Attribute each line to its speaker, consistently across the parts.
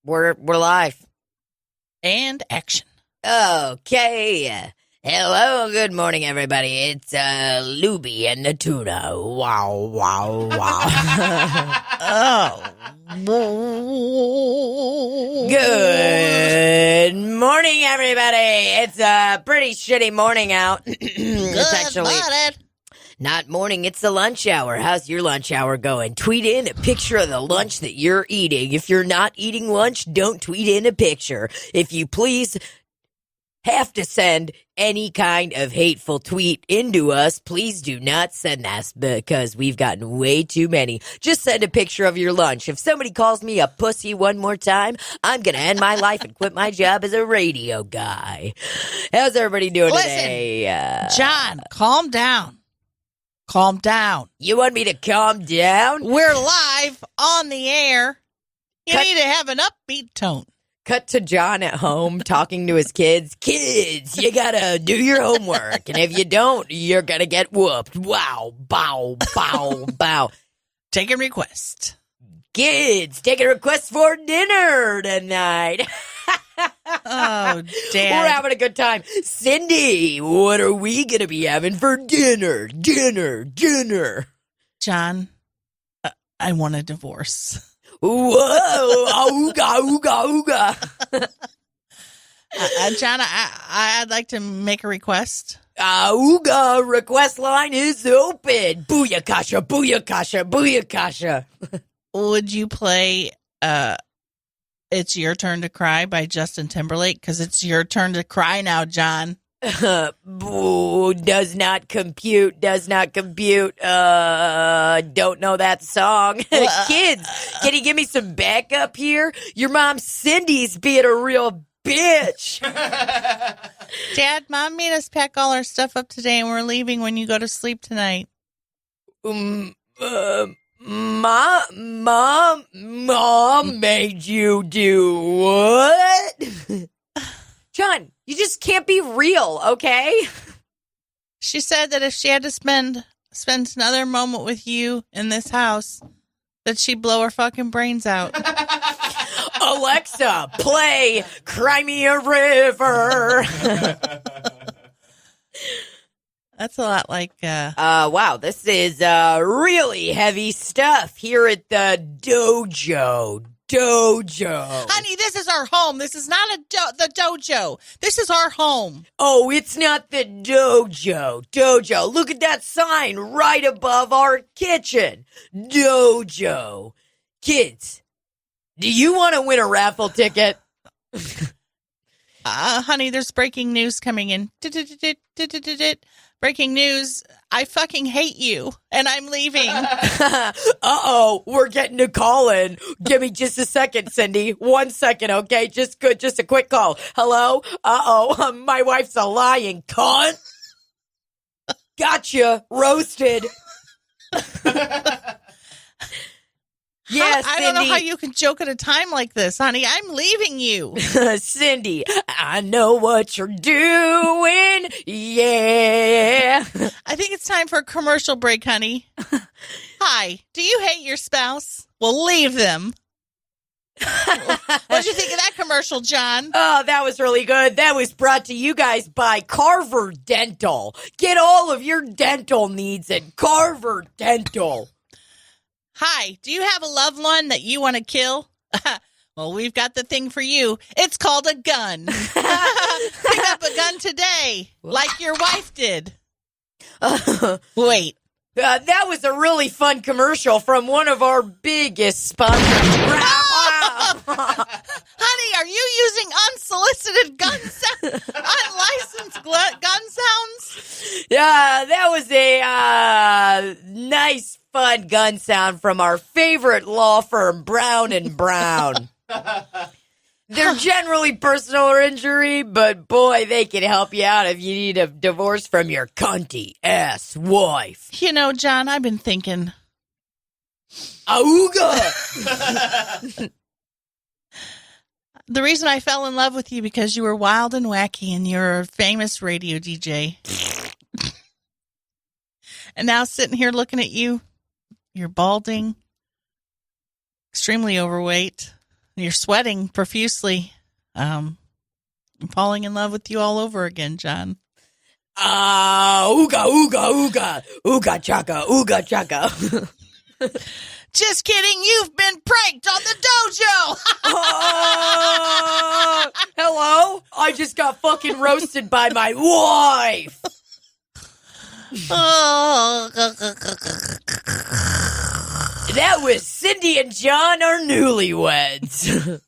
Speaker 1: We're live.
Speaker 2: And action.
Speaker 1: Okay. Hello, good morning, everybody. It's Luby and the tuna. Wow, wow, wow. Good morning, everybody. It's a pretty shitty morning out. It's actually not morning, it's the lunch hour. How's your lunch hour going? Tweet in a picture of the lunch that you're eating. If you're not eating lunch, don't tweet in a picture. If you please have to send any kind of hateful tweet into us, please do not send us because we've gotten way too many. Just send a picture of your lunch. If somebody calls me a pussy one more time, I'm going to end my life and quit my job as a radio guy. How's everybody doing today?
Speaker 2: John, calm down. Calm down.
Speaker 1: You want me to calm down?
Speaker 2: We're live on the air. You need to have an upbeat tone.
Speaker 1: Cut to John at home talking to his kids. Kids, you gotta do your homework. And if you don't, you're gonna get whooped. Wow, bow, bow, bow.
Speaker 2: Take a request.
Speaker 1: Kids, take a request for dinner tonight.
Speaker 2: Oh, Dad.
Speaker 1: We're having a good time. Cindy, what are we gonna be having for dinner? Dinner.
Speaker 2: John, I want a divorce.
Speaker 1: Whoa, ooga.
Speaker 2: John, I'd like to make a request.
Speaker 1: Ooga, request line is open. Booyakasha.
Speaker 2: Would you play It's Your Turn to Cry by Justin Timberlake? Because it's your turn to cry now, John.
Speaker 1: Boo, does not compute. Don't know that song. Kids, can you give me some backup here? Your mom Cindy's being a real bitch.
Speaker 2: Dad, Mom made us pack all our stuff up today, and we're leaving when you go to sleep tonight.
Speaker 1: Mom made you do what? John, you just can't be real, okay?
Speaker 2: She said that if she had to spend another moment with you in this house, that she'd blow her fucking brains out.
Speaker 1: Alexa, play Cry Me a River.
Speaker 2: That's a lot like...
Speaker 1: Wow, this is really heavy stuff here at the dojo.
Speaker 2: Honey, this is our home. This is not the dojo. This is our home.
Speaker 1: Oh, it's not the dojo. Look at that sign right above our kitchen. Dojo. Kids, do you want to win a raffle ticket?
Speaker 2: Honey, there's breaking news coming in. Breaking news. I fucking hate you, and I'm leaving.
Speaker 1: Uh-oh, we're getting a call in. Give me just a second, Cindy. 1 second, okay? Just a quick call. Hello? Uh-oh, my wife's a lying cunt. Gotcha. Roasted. Yes,
Speaker 2: I don't know how you can joke at a time like this, honey. I'm leaving you.
Speaker 1: Cindy, I know what you're doing. Yeah.
Speaker 2: I think it's time for a commercial break, honey. Hi, do you hate your spouse? Well, leave them. What'd you think of that commercial, John?
Speaker 1: Oh, that was really good. That was brought to you guys by Carver Dental. Get all of your dental needs at Carver Dental.
Speaker 2: Hi, do you have a loved one that you want to kill? Well, we've got the thing for you. It's called a gun. Pick up a gun today, like your wife did. Wait.
Speaker 1: That was a really fun commercial from one of our biggest sponsors.
Speaker 2: Honey, are you using unsolicited unlicensed gun sounds?
Speaker 1: Yeah, that was a nice, fun gun sound from our favorite law firm, Brown & Brown. They're generally personal injury, but boy, they can help you out if you need a divorce from your cunty-ass wife.
Speaker 2: You know, John, I've been thinking.
Speaker 1: Auga!
Speaker 2: The reason I fell in love with you because you were wild and wacky and you're a famous radio DJ. And now sitting here looking at you, you're balding, extremely overweight. You're sweating profusely. I'm falling in love with you all over again, John.
Speaker 1: Ooga, ooga, ooga. Ooga chaka, ooga chaka.
Speaker 2: Just kidding. You've been pranked on the dojo.
Speaker 1: Hello? I just got fucking roasted by my wife. That was Cindy and John are newlyweds.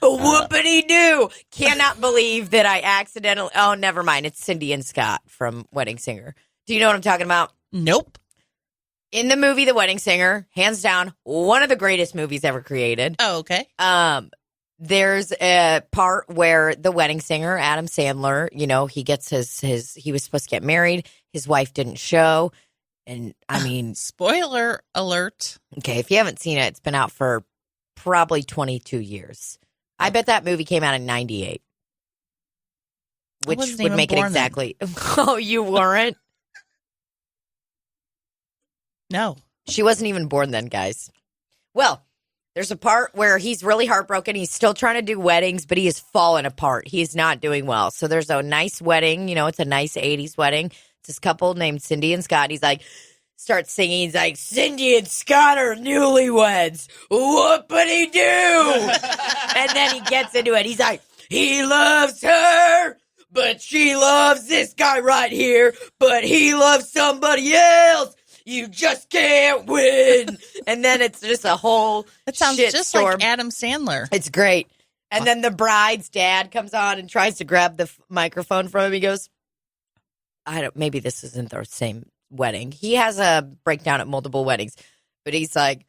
Speaker 1: Whoopity-doo. Cannot believe that I accidentally... Oh, never mind. It's Cindy and Scott from Wedding Singer. Do you know what I'm talking about?
Speaker 2: Nope.
Speaker 1: In the movie The Wedding Singer, hands down, one of the greatest movies ever created.
Speaker 2: Oh, okay.
Speaker 1: There's a part where the wedding singer, Adam Sandler, he gets he was supposed to get married. His wife didn't show. And I mean,
Speaker 2: spoiler alert.
Speaker 1: Okay. If you haven't seen it, it's been out for probably 22 years. I bet that movie came out in 98, which would make it exactly. Oh, you weren't?
Speaker 2: No.
Speaker 1: She wasn't even born then, guys. Well, there's a part where he's really heartbroken. He's still trying to do weddings, but he has fallen apart. He's not doing well. So there's a nice wedding. It's a nice 80s wedding. It's this couple named Cindy and Scott. He's like, starts singing. He's like, Cindy and Scott are newlyweds. Whoopity-doo. And then he gets into it. He's like, he loves her, but she loves this guy right here, but he loves somebody else. You just can't win. And then it's just a whole
Speaker 2: It sounds
Speaker 1: shit
Speaker 2: just
Speaker 1: storm.
Speaker 2: like Adam Sandler.
Speaker 1: It's great. And then the bride's dad comes on and tries to grab the microphone from him. He goes, maybe this isn't the same wedding. He has a breakdown at multiple weddings. But he's like,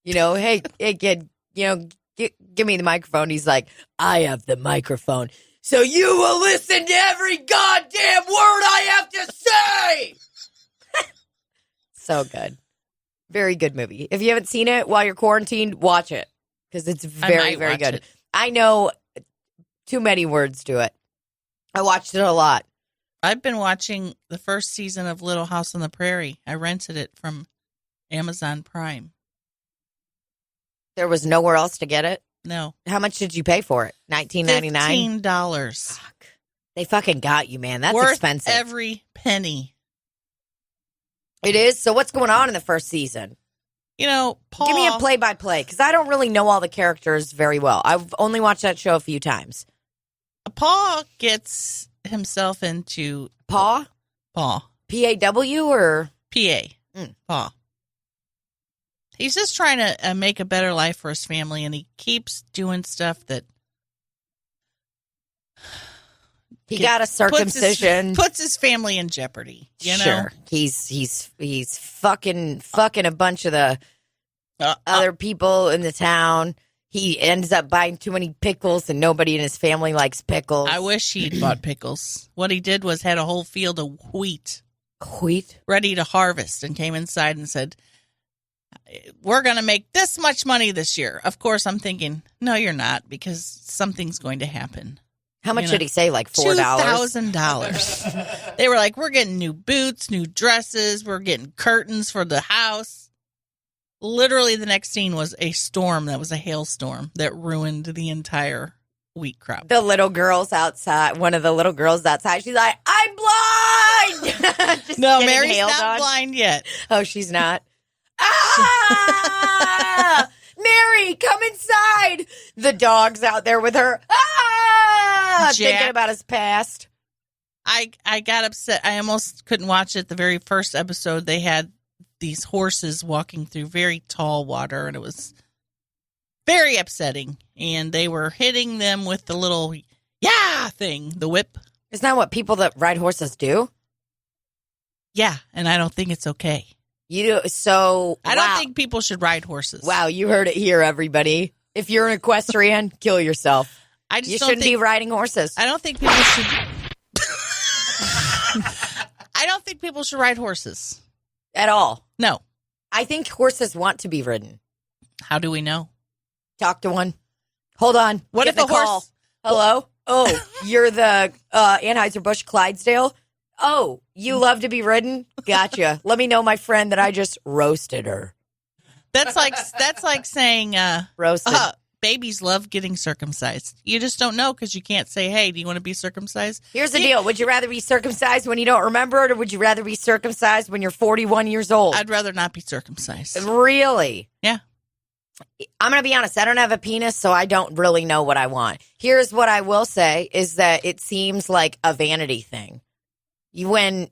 Speaker 1: hey kid, give me the microphone. He's like, I have the microphone. So you will listen to every goddamn word I have to say. So good. Very good movie. If you haven't seen it while you're quarantined, watch it. Because it's very, very good.
Speaker 2: It.
Speaker 1: I know too many words to it. I watched it a lot.
Speaker 2: I've been watching the first season of Little House on the Prairie. I rented it from Amazon Prime.
Speaker 1: There was nowhere else to get it?
Speaker 2: No.
Speaker 1: How much did you pay for it? $19.99?
Speaker 2: $15.
Speaker 1: Fuck. They fucking got you, man. That's
Speaker 2: worth
Speaker 1: expensive.
Speaker 2: Every penny.
Speaker 1: It is? So what's going on in the first season?
Speaker 2: Paul...
Speaker 1: Give me a play-by-play, because I don't really know all the characters very well. I've only watched that show a few times.
Speaker 2: Paul gets himself into...
Speaker 1: Paul? P-A-W or?
Speaker 2: P-A. Paul. He's just trying to make a better life for his family, and he keeps doing stuff that...
Speaker 1: He got a circumcision.
Speaker 2: Puts his family in jeopardy.
Speaker 1: Sure. He's fucking a bunch of the other people in the town. He ends up buying too many pickles, and nobody in his family likes pickles.
Speaker 2: I wish he'd bought pickles. What he did was had a whole field of wheat.
Speaker 1: Wheat?
Speaker 2: Ready to harvest, and came inside and said, we're going to make this much money this year. Of course, I'm thinking, no, you're not, because something's going to happen.
Speaker 1: How much did he say? Like $4?
Speaker 2: $2,000. They were like, we're getting new boots, new dresses. We're getting curtains for the house. Literally, the next scene was a storm that was a hailstorm that ruined the entire wheat crop.
Speaker 1: The little girl's outside. One of the little girls outside. She's like, I'm blind.
Speaker 2: No, Mary's not blind yet.
Speaker 1: Oh, she's not? Ah! Mary, come inside. The dog's out there with her.
Speaker 2: Jack,
Speaker 1: thinking about his past.
Speaker 2: I got upset. I almost couldn't watch it. The very first episode, they had these horses walking through very tall water, and it was very upsetting. And they were hitting them with the little thing, the whip.
Speaker 1: Isn't that what people that ride horses do?
Speaker 2: Yeah, and I don't think it's okay.
Speaker 1: You do, so
Speaker 2: I don't think people should ride horses.
Speaker 1: Wow, you heard it here, everybody. If you're an equestrian, kill yourself. You shouldn't be riding horses.
Speaker 2: I don't think people should. I don't think people should ride horses
Speaker 1: at all.
Speaker 2: No,
Speaker 1: I think horses want to be ridden.
Speaker 2: How do we know?
Speaker 1: Talk to one. Hold on.
Speaker 2: What if a horse?
Speaker 1: Call. Hello. Oh, you're the Anheuser-Busch Clydesdale. Oh, you love to be ridden? Gotcha. Let me know, my friend, that I just roasted her.
Speaker 2: That's like saying
Speaker 1: roasted.
Speaker 2: babies love getting circumcised. You just don't know because you can't say, hey, do you want to be circumcised?
Speaker 1: Here's the deal. Would you rather be circumcised when you don't remember it, or would you rather be circumcised when you're 41 years old?
Speaker 2: I'd rather not be circumcised.
Speaker 1: Really?
Speaker 2: Yeah.
Speaker 1: I'm going to be honest. I don't have a penis, so I don't really know what I want. Here's what I will say is that it seems like a vanity thing. When,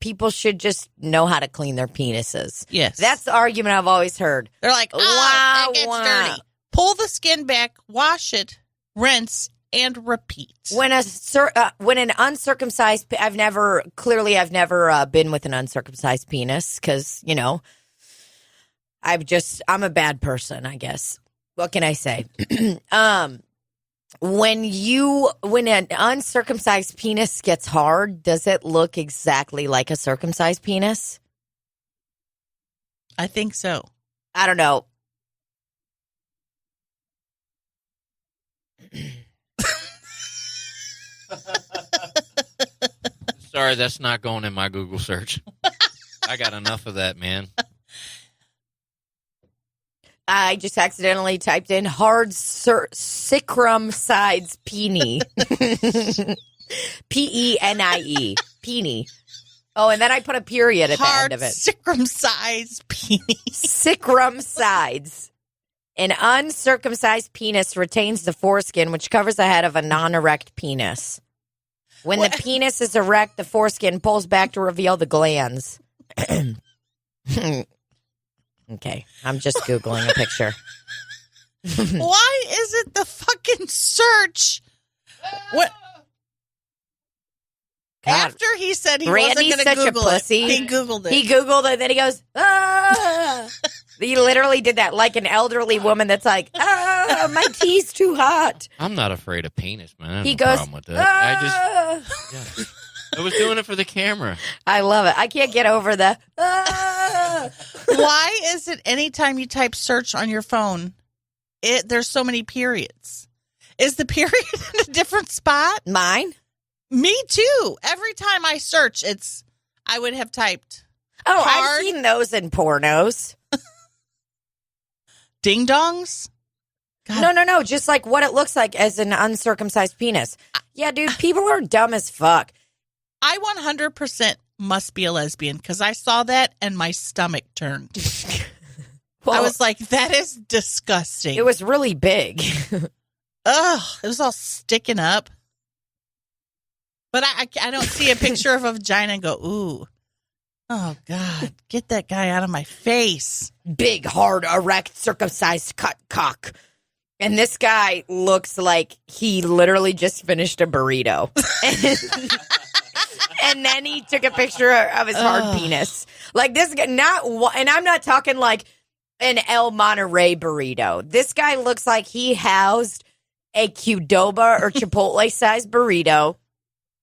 Speaker 1: people should just know how to clean their penises.
Speaker 2: Yes.
Speaker 1: That's the argument I've always heard.
Speaker 2: They're like, that gets
Speaker 1: wow.
Speaker 2: dirty. Pull the skin back, wash it, rinse, and repeat.
Speaker 1: When an uncircumcised, I've never been with an uncircumcised penis because, I'm a bad person, I guess. What can I say? When an uncircumcised penis gets hard, does it look exactly like a circumcised penis?
Speaker 2: I think so.
Speaker 1: I don't know.
Speaker 3: Sorry, that's not going in my Google search. I got enough of that, man.
Speaker 1: I just accidentally typed in hard circumcised peenie. P-E-N-I-E. Peenie. Oh, and then I put a period at the end of it.
Speaker 2: Circumcised penis.
Speaker 1: Circumcised. An uncircumcised penis retains the foreskin, which covers the head of a non-erect penis. When the penis is erect, the foreskin pulls back to reveal the glands. Okay, I'm just Googling a picture.
Speaker 2: Why is it the fucking search? What?
Speaker 1: God.
Speaker 2: After he said he
Speaker 1: Randy's
Speaker 2: wasn't going to Google
Speaker 1: such a pussy.
Speaker 2: it, he Googled it.
Speaker 1: He Googled it, then he goes, ah! He literally did that like an elderly woman that's like, ah, my tea's too hot.
Speaker 3: I'm not afraid of penis, man.
Speaker 1: He
Speaker 3: No
Speaker 1: goes,
Speaker 3: problem with that.
Speaker 1: ah!
Speaker 3: I was doing it for the camera.
Speaker 1: I love it. I can't get over the, ah!
Speaker 2: Why is it anytime you type search on your phone, there's so many periods? Is the period in a different spot?
Speaker 1: Mine?
Speaker 2: Me too. Every time I search, I would have typed
Speaker 1: Oh,
Speaker 2: hard
Speaker 1: I've seen those in pornos.
Speaker 2: ding dongs. God.
Speaker 1: No. Just like what it looks like as an uncircumcised penis. Yeah, dude, people are dumb as fuck.
Speaker 2: I 100% must be a lesbian because I saw that and my stomach turned.
Speaker 1: Well,
Speaker 2: I was like, that is disgusting.
Speaker 1: it was really big.
Speaker 2: Ugh, it was all sticking up. But I don't see a picture of a vagina and go, ooh. Oh, God, get that guy out of my face.
Speaker 1: Big, hard, erect, circumcised cut cock. And this guy looks like he literally just finished a burrito. And then he took a picture of his hard penis. Like this guy, and I'm not talking like an El Monterey burrito. This guy looks like he housed a Qdoba or Chipotle sized burrito,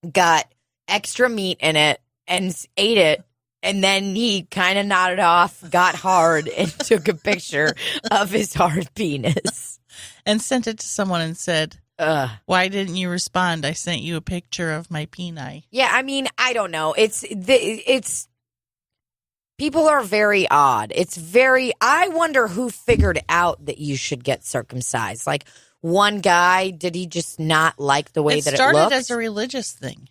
Speaker 1: got extra meat in it, and ate it. And then he kind of nodded off, got hard, and took a picture of his hard penis.
Speaker 2: And sent it to someone and said, why didn't you respond? I sent you a picture of my peni.
Speaker 1: Yeah, I mean, I don't know. It's people are very odd. I wonder who figured out that you should get circumcised. Like one guy, did he just not like the way that it looked?
Speaker 2: It started as a religious thing.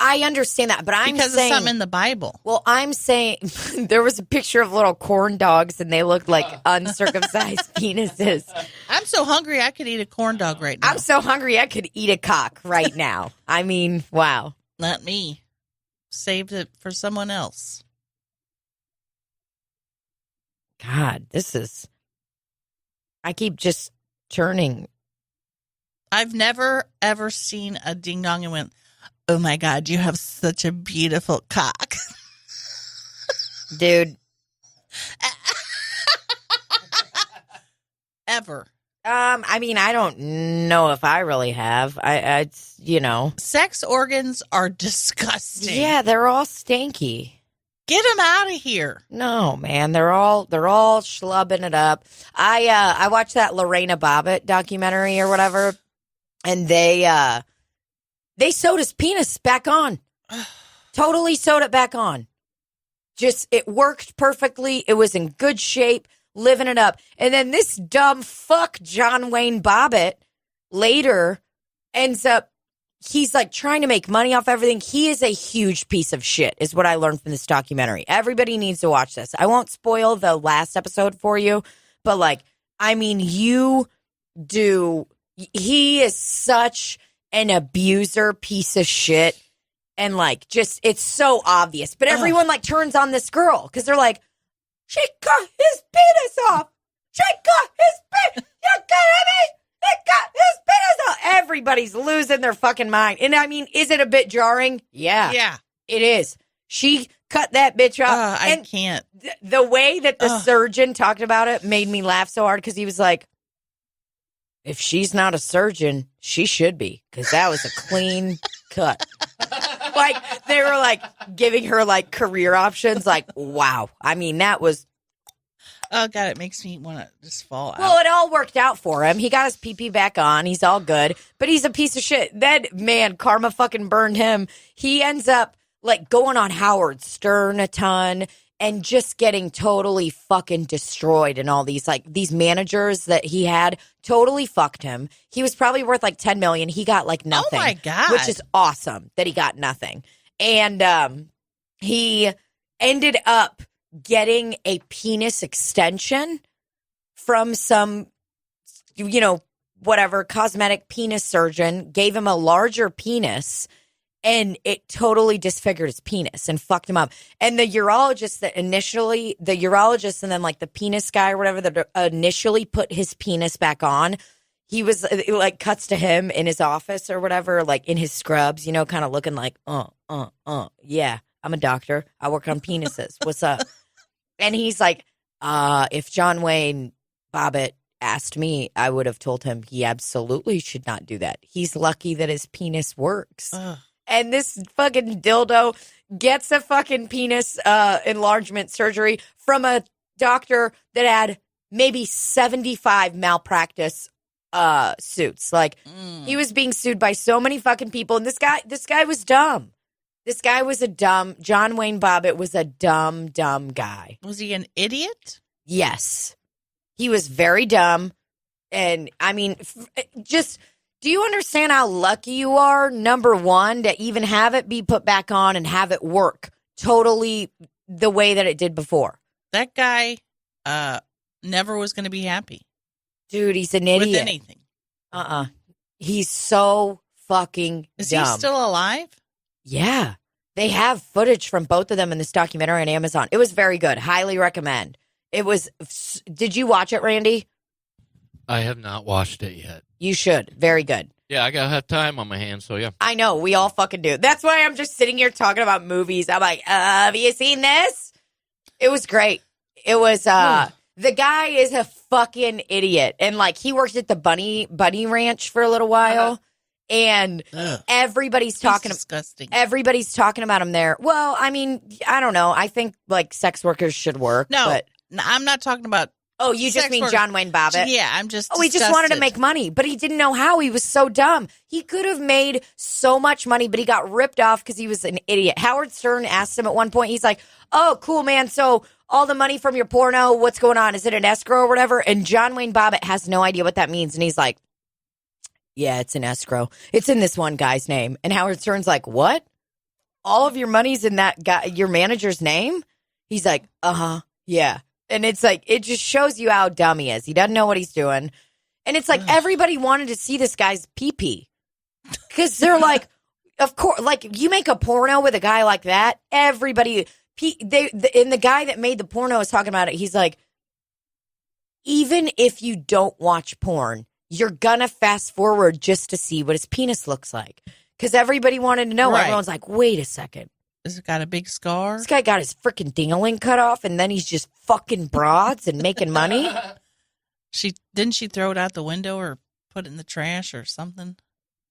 Speaker 1: I understand that, but
Speaker 2: because
Speaker 1: saying,
Speaker 2: of something in the Bible.
Speaker 1: Well, I'm saying there was a picture of little corn dogs, and they looked like uncircumcised penises.
Speaker 2: I'm so hungry I could eat a corn dog right now.
Speaker 1: I'm so hungry I could eat a cock right now. I mean, wow.
Speaker 2: Not me. Saved it for someone else.
Speaker 1: God, I keep just turning.
Speaker 2: I've never, ever seen a ding dong and went, oh my God, you have such a beautiful cock.
Speaker 1: Dude.
Speaker 2: Ever.
Speaker 1: I mean, I don't know if I really have.
Speaker 2: Sex organs are disgusting.
Speaker 1: Yeah, they're all stanky.
Speaker 2: Get them out of here.
Speaker 1: No, man, they're all schlubbing it up. I watched that Lorena Bobbitt documentary or whatever, and they sewed his penis back on. Totally sewed it back on. Just, it worked perfectly. It was in good shape. living it up. And then this dumb fuck, John Wayne Bobbitt, later ends up, he's like trying to make money off everything. He is a huge piece of shit, is what I learned from this documentary. Everybody needs to watch this. I won't spoil the last episode for you, but like, I mean, he is such an abuser piece of shit. And like, just, it's so obvious. But everyone like turns on this girl because they're like, she cut his penis off. She cut his penis. You kidding me? They cut his penis off. Everybody's losing their fucking mind. And I mean, is it a bit jarring? Yeah.
Speaker 2: Yeah.
Speaker 1: It is. She cut that bitch off.
Speaker 2: I can't.
Speaker 1: The way that the surgeon talked about it made me laugh so hard because he was like, if she's not a surgeon, she should be, because that was a clean cut. Like, they were like giving her like career options. Like, wow. I mean, that was.
Speaker 2: Oh, God, it makes me want to just fall out.
Speaker 1: Well, it all worked out for him. He got his pee back on. He's all good. But he's a piece of shit. That man, karma fucking burned him. He ends up like going on Howard Stern a ton and just getting totally fucking destroyed. And all these like these managers that he had totally fucked him. He was probably worth like $10 million. He got like nothing.
Speaker 2: Oh my God.
Speaker 1: Which is awesome that he got nothing. And he ended up getting a penis extension from some, whatever, cosmetic penis surgeon, gave him a larger penis, and it totally disfigured his penis and fucked him up. And the urologist and then like the penis guy or whatever that initially put his penis back on, he was it like cuts to him in his office or whatever, like in his scrubs, kind of looking like, yeah, I'm a doctor. I work on penises. What's up? And he's like, if John Wayne Bobbitt asked me, I would have told him he absolutely should not do that. He's lucky that his penis works. And this fucking dildo gets a fucking penis enlargement surgery from a doctor that had maybe 75 malpractice suits. Like, he was being sued by so many fucking people. And this guy was dumb. John Wayne Bobbitt was a dumb guy.
Speaker 2: Was he an idiot?
Speaker 1: Yes. He was very dumb. And I mean, do you understand how lucky you are, number one, to even have it be put back on and have it work totally the way that it did before?
Speaker 2: That guy never was going to be happy.
Speaker 1: Dude, he's an idiot.
Speaker 2: With anything.
Speaker 1: He's so fucking dumb.
Speaker 2: Is he still alive?
Speaker 1: Yeah. They have footage from both of them in this documentary on Amazon. It was very good. Highly recommend. Did you watch it, Randy?
Speaker 3: I have not watched it yet.
Speaker 1: You should. Very good.
Speaker 3: Yeah, I gotta have time on my hands, so yeah.
Speaker 1: I know. We all fucking do. That's why I'm just sitting here talking about movies. I'm like, have you seen this? It was great. It was, the guy is a fucking idiot. And like, he worked at the bunny ranch for a little while. And everybody's talking about him there. Well, I mean, I don't know. I think like sex workers should work.
Speaker 2: No,
Speaker 1: but
Speaker 2: I'm not talking about.
Speaker 1: Oh, you just mean John Wayne Bobbitt?
Speaker 2: Yeah, I'm just.
Speaker 1: Oh, he just wanted to make money, but he didn't know how. He was so dumb. He could have made so much money, but he got ripped off because he was an idiot. Howard Stern asked him at one point, he's like, oh, cool, man. So all the money from your porno, what's going on? Is it an escrow or whatever? And John Wayne Bobbitt has no idea what that means. And he's like, yeah, it's an escrow. It's in this one guy's name. And Howard Stern's like, what? All of your money's in that guy, your manager's name? He's like, yeah. And it's like, it just shows you how dumb he is. He doesn't know what he's doing. And it's like, everybody wanted to see this guy's pee-pee. Because they're like, of course, like, you make a porno with a guy like that, everybody, and the guy that made the porno is talking about it. He's like, even if you don't watch porn, you're gonna fast forward just to see what his penis looks like. Because everybody wanted to know. Right. Everyone's like, wait a second.
Speaker 2: Has it got a big scar?
Speaker 1: This guy got his freaking ding-a-ling cut off, and then he's just fucking broads and making money.
Speaker 2: Didn't she throw it out the window or put it in the trash or something?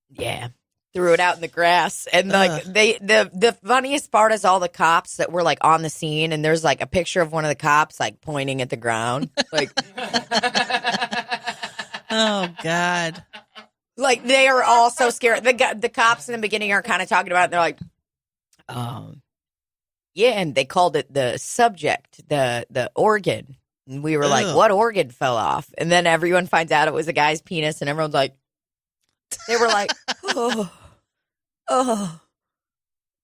Speaker 1: Yeah, threw it out in the grass. And like the funniest part is all the cops that were like on the scene, and there's like a picture of one of the cops like pointing at the ground, like.
Speaker 2: Oh God!
Speaker 1: Like they are all so scared. The cops in the beginning are kind of talking about it. They're like, yeah, and they called it the subject, the organ, And we were like,
Speaker 2: Ugh.
Speaker 1: what organ fell off? And then everyone finds out it was a guy's penis, and everyone's like, they were like, oh.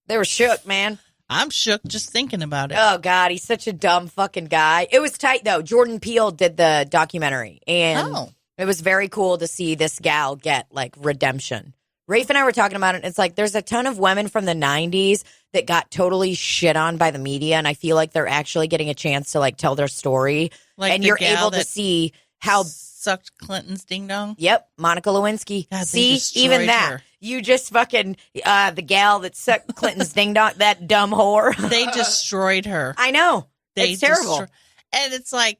Speaker 1: They were shook, man.
Speaker 2: I'm shook just thinking about it.
Speaker 1: Oh, God, he's such a dumb fucking guy. It was tight, though. Jordan Peele did the documentary, and it was very cool to see this gal get, like, redemption. Rafe and I were talking about it, and it's like there's a ton of women from the 90s that got totally shit on by the media, and I feel like they're actually getting a chance to, like, tell their story.
Speaker 2: Like
Speaker 1: and
Speaker 2: the
Speaker 1: you're
Speaker 2: gal
Speaker 1: able to
Speaker 2: that
Speaker 1: see how...
Speaker 2: sucked Clinton's ding dong.
Speaker 1: Yep, Monica Lewinsky.
Speaker 2: God, they
Speaker 1: see,
Speaker 2: destroyed
Speaker 1: even that.
Speaker 2: her.
Speaker 1: You just fucking, the gal that sucked Clinton's ding dong, that dumb whore.
Speaker 2: They destroyed her.
Speaker 1: I know.
Speaker 2: They
Speaker 1: It's terrible.
Speaker 2: And it's like,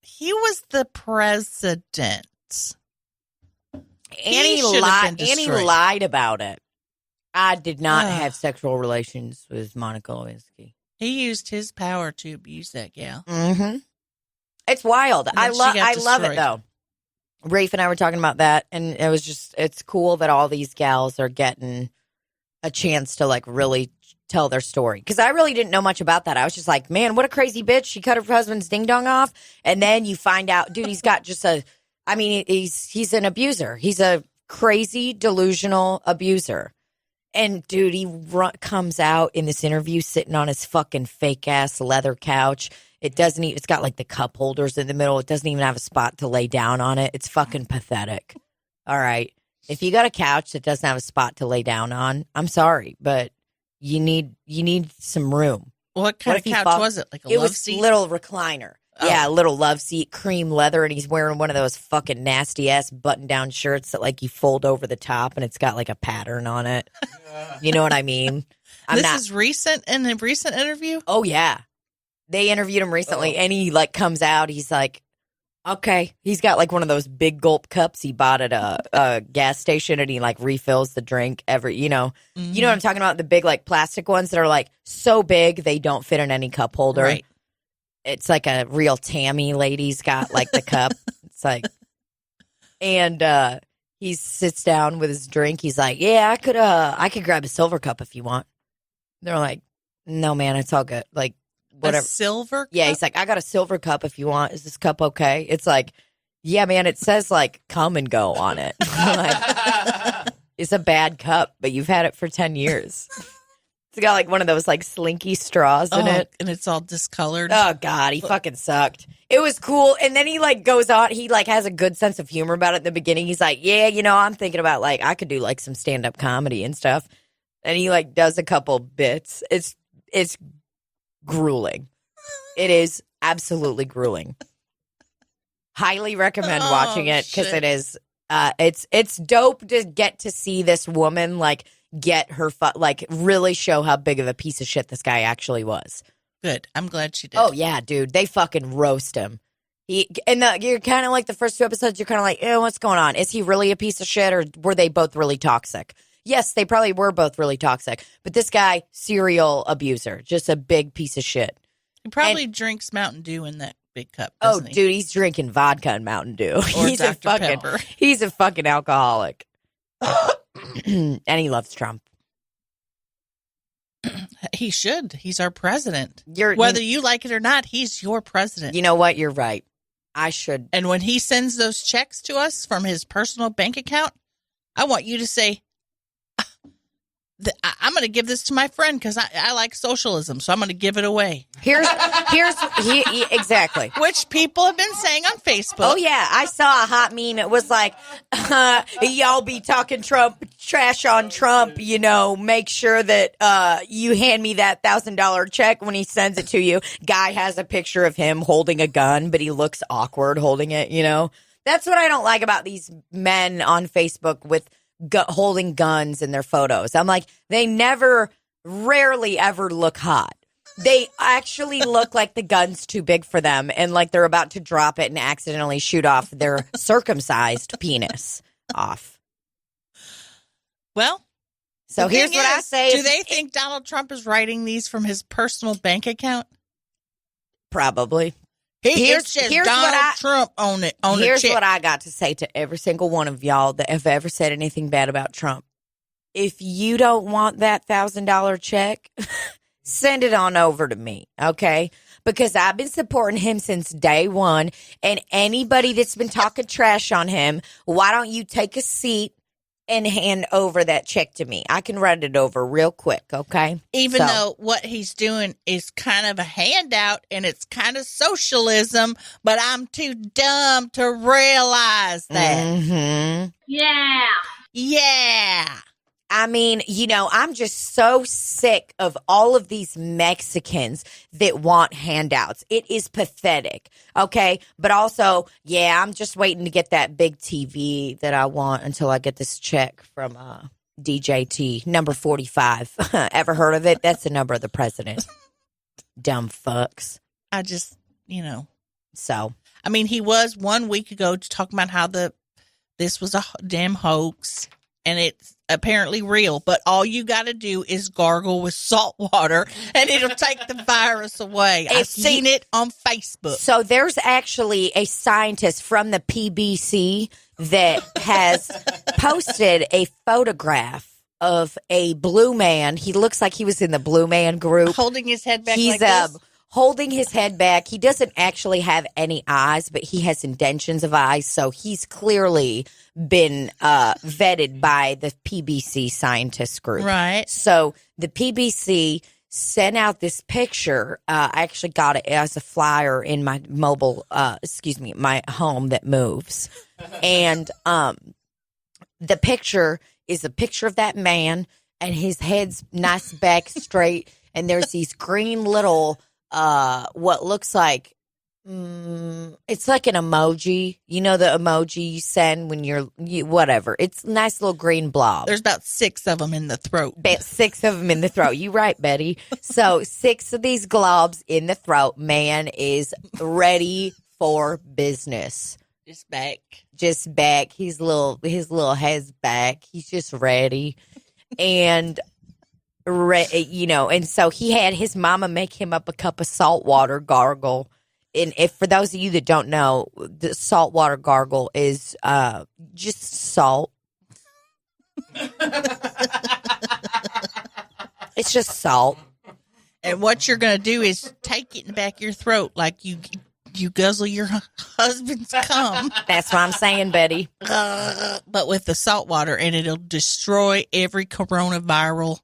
Speaker 2: he was the president.
Speaker 1: Annie
Speaker 2: should have been
Speaker 1: Annie
Speaker 2: destroyed.
Speaker 1: lied about it. I did not have sexual relations with Monica Lewinsky.
Speaker 2: He used his power to abuse that gal.
Speaker 1: Mm-hmm. It's wild.
Speaker 2: And
Speaker 1: I
Speaker 2: then she
Speaker 1: love.
Speaker 2: got
Speaker 1: I love it
Speaker 2: destroyed.
Speaker 1: though. Rafe and I were talking about that, and it was just. It's cool that all these gals are getting a chance to like really tell their story, because I really didn't know much about that. I was just like, man, what a crazy bitch. She cut her husband's ding dong off, and then you find out, dude, he's got just a. I mean, he's an abuser. He's a crazy, delusional abuser. And, dude, he comes out in this interview sitting on his fucking fake-ass leather couch. It's got, like, the cup holders in the middle. It doesn't even have a spot to lay down on it. It's fucking pathetic. All right. If you got a couch that doesn't have a spot to lay down on, I'm sorry, but you need some room.
Speaker 2: What kind of couch was it? Like a love seat?
Speaker 1: It was little recliner.
Speaker 2: Oh.
Speaker 1: Yeah, a little love seat, cream leather, and he's wearing one of those fucking nasty-ass button-down shirts that, like, you fold over the top, and it's got, like, a pattern on it. You know what I mean?
Speaker 2: This is recent, in a recent interview?
Speaker 1: Oh, yeah. They interviewed him recently, and he, like, comes out. He's like, okay. He's got, like, one of those big gulp cups he bought at a gas station, and he, like, refills the drink every, you know.
Speaker 2: Mm-hmm.
Speaker 1: You know what I'm talking about? The big, like, plastic ones that are, like, so big they don't fit in any cup holder.
Speaker 2: Right.
Speaker 1: It's like a real Tammy lady's got like the cup. It's like, and he sits down with his drink. He's like, yeah, I could grab a silver cup if you want. They're like, no, man, it's all good. Like, whatever.
Speaker 2: A silver cup?
Speaker 1: Yeah, he's like, I got a silver cup if you want. Is this cup okay? It's like, yeah, man, it says like come and go on it. Like, it's a bad cup, but you've had it for 10 years. It's got like one of those like slinky straws in it.
Speaker 2: And it's all discolored.
Speaker 1: Oh, God, he fucking sucked. It was cool. And then he like goes on. He like has a good sense of humor about it at the beginning. He's like, yeah, you know, I'm thinking about like I could do like some stand-up comedy and stuff. And he like does a couple bits. It's grueling. It is absolutely grueling. Highly recommend watching it because
Speaker 2: shit.
Speaker 1: it is it's dope to get to see this woman like get her like really show how big of a piece of shit this guy actually was.
Speaker 2: Good. I'm glad she did.
Speaker 1: Oh yeah, dude, they fucking roast him. You're kind of like the first 2 episodes. You're kind of like, what's going on? Is he really a piece of shit, or were they both really toxic? Yes, they probably were both really toxic. But this guy, serial abuser, just a big piece of shit.
Speaker 2: He probably drinks Mountain Dew in that big cup.
Speaker 1: Oh,
Speaker 2: Doesn't he?
Speaker 1: dude, he's drinking vodka and Mountain Dew.
Speaker 2: Or
Speaker 1: he's
Speaker 2: Dr.
Speaker 1: a fucking
Speaker 2: Pepper.
Speaker 1: he's a fucking alcoholic. And he loves Trump.
Speaker 2: He should. He's our president.
Speaker 1: You're
Speaker 2: Whether you like it or not, he's your president.
Speaker 1: You know what? You're right. I should.
Speaker 2: And when he sends those checks to us from his personal bank account, I want you to say, I'm going to give this to my friend because I like socialism, so I'm going to give it away.
Speaker 1: Exactly.
Speaker 2: Which people have been saying on Facebook.
Speaker 1: Oh, yeah. I saw a hot meme. It was like, y'all be talking trash on Trump, you know, make sure that you hand me that $1,000 check when he sends it to you. Guy has a picture of him holding a gun, but he looks awkward holding it, you know. That's what I don't like about these men on Facebook with holding guns in their photos. I'm like, they rarely ever look hot. They actually look like the gun's too big for them and like they're about to drop it and accidentally shoot off their circumcised penis off.
Speaker 2: Well,
Speaker 1: so here's what I say.
Speaker 2: Do they think Donald Trump is writing these from his personal bank account?
Speaker 1: Probably.
Speaker 2: Here's Donald Trump on it.
Speaker 1: Here's what I got to say to every single one of y'all that have ever said anything bad about Trump. If you don't want that $1,000 check, send it on over to me, okay? because I've been supporting him since day one. And anybody that's been talking trash on him, why don't you take a seat and hand over that check to me? I can write it over real quick, okay?
Speaker 2: Even though what he's doing is kind of a handout and it's kind of socialism, but I'm too dumb to realize that.
Speaker 1: Mm-hmm.
Speaker 2: Yeah.
Speaker 1: I mean, I'm just so sick of all of these Mexicans that want handouts. It is pathetic, okay? But also, I'm just waiting to get that big TV that I want until I get this check from DJT, number 45. Ever heard of it? That's the number of the president. Dumb fucks.
Speaker 2: I just,
Speaker 1: So.
Speaker 2: I mean, he was 1 week ago talking about how this was a damn hoax. And it's apparently real, but all you got to do is gargle with salt water and it'll take the virus away. I've seen it on Facebook.
Speaker 1: So there's actually a scientist from the PBC that has posted a photograph of a blue man. He looks like he was in the Blue Man Group.
Speaker 2: Holding his head back
Speaker 1: like this? Holding his head back. He doesn't actually have any eyes, but he has indentions of eyes, so he's clearly been vetted by the PBC scientist group.
Speaker 2: Right.
Speaker 1: So the PBC sent out this picture. I actually got it as a flyer in my my home that moves. And the picture is a picture of that man, and his head's nice back straight, and there's these green little what looks like it's like an emoji. You know the emoji you send when whatever. It's a nice little green blob.
Speaker 2: There's about 6 of them in the throat.
Speaker 1: 6 of them in the throat. You right, Betty. So 6 of these globs in the throat. Man is ready for business.
Speaker 2: Just back.
Speaker 1: His little head's back. He's just ready. And and so he had his mama make him up a cup of salt water gargle. And if for those of you that don't know, the salt water gargle is just salt. It's just salt.
Speaker 2: And what you're going to do is take it in the back of your throat like you guzzle your husband's cum.
Speaker 1: That's what I'm saying, Betty.
Speaker 2: But with the salt water, and it'll destroy every coronavirus.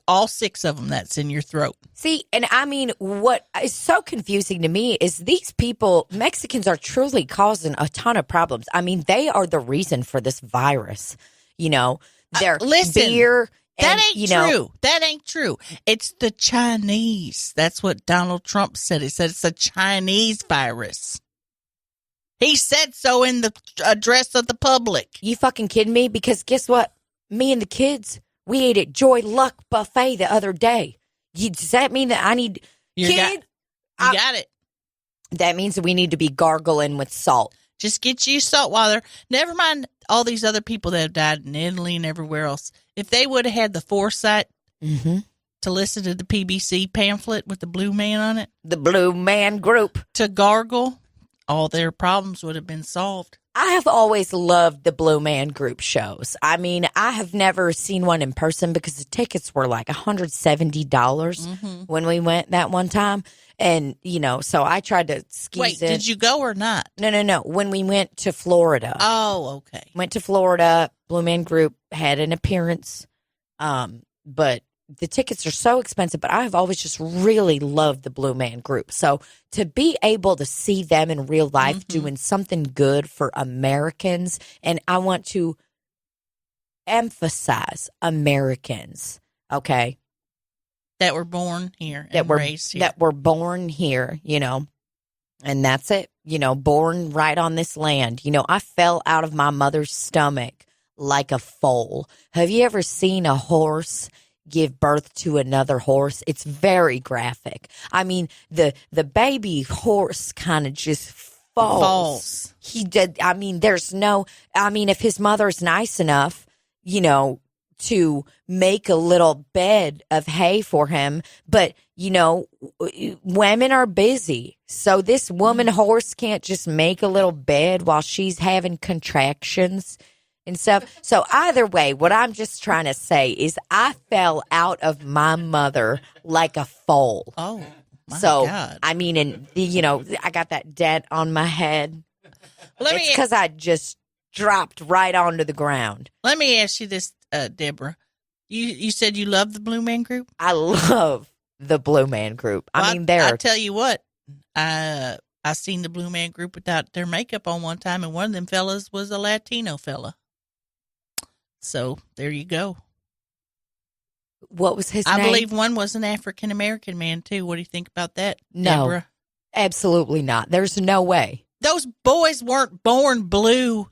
Speaker 2: All 6 of them that's in your throat.
Speaker 1: See, and I mean, what is so confusing to me is these people, Mexicans, are truly causing a ton of problems. I mean, they are the reason for this virus. Their beer.
Speaker 2: That ain't true. That ain't true. It's the Chinese. That's what Donald Trump said. He said it's a Chinese virus. He said so in the address of the public.
Speaker 1: You fucking kidding me? Because guess what? Me and the kids, we ate at Joy Luck Buffet the other day. Does that mean that I need...
Speaker 2: You got it.
Speaker 1: That means that we need to be gargling with salt.
Speaker 2: Just get you salt water. Never mind all these other people that have died in Italy and everywhere else. If they would have had the foresight to listen to the PBC pamphlet with the blue man on it.
Speaker 1: The Blue Man Group.
Speaker 2: To gargle, all their problems would have been solved.
Speaker 1: I have always loved the Blue Man Group shows. I mean, I have never seen one in person because the tickets were like $170 when we went that one time. And, so I tried to squeeze
Speaker 2: Wait, did you go or not?
Speaker 1: No. When we went to Florida.
Speaker 2: Oh, okay.
Speaker 1: Went to Florida. Blue Man Group had an appearance. But the tickets are so expensive, but I've always just really loved the Blue Man Group. So to be able to see them in real life doing something good for Americans, and I want to emphasize Americans, okay?
Speaker 2: That were born here and raised here.
Speaker 1: That were born here, and that's it, born right on this land. I fell out of my mother's stomach like a foal. Have you ever seen a horse give birth to another horse? It's very graphic. I mean, the baby horse kind of just falls. He did. I mean, if his mother's nice enough, to make a little bed of hay for him, but women are busy. So this woman horse can't just make a little bed while she's having contractions and stuff. So either way, what I'm just trying to say is I fell out of my mother like a foal.
Speaker 2: Oh. My
Speaker 1: So,
Speaker 2: God.
Speaker 1: I mean, and I got that dent on my head. It's
Speaker 2: It's
Speaker 1: because I just dropped right onto the ground.
Speaker 2: Let me ask you this, Deborah. You said you love the Blue Man Group?
Speaker 1: I love the Blue Man Group.
Speaker 2: Well,
Speaker 1: I mean, they're
Speaker 2: I tell you what, I seen the Blue Man Group without their makeup on one time, and one of them fellas was a Latino fella. So there you go.
Speaker 1: what was his
Speaker 2: I
Speaker 1: name?
Speaker 2: believe one was an African American man too. What do you think about that,
Speaker 1: No.
Speaker 2: Deborah?
Speaker 1: Absolutely not. There's no way.
Speaker 2: Those boys weren't born blue.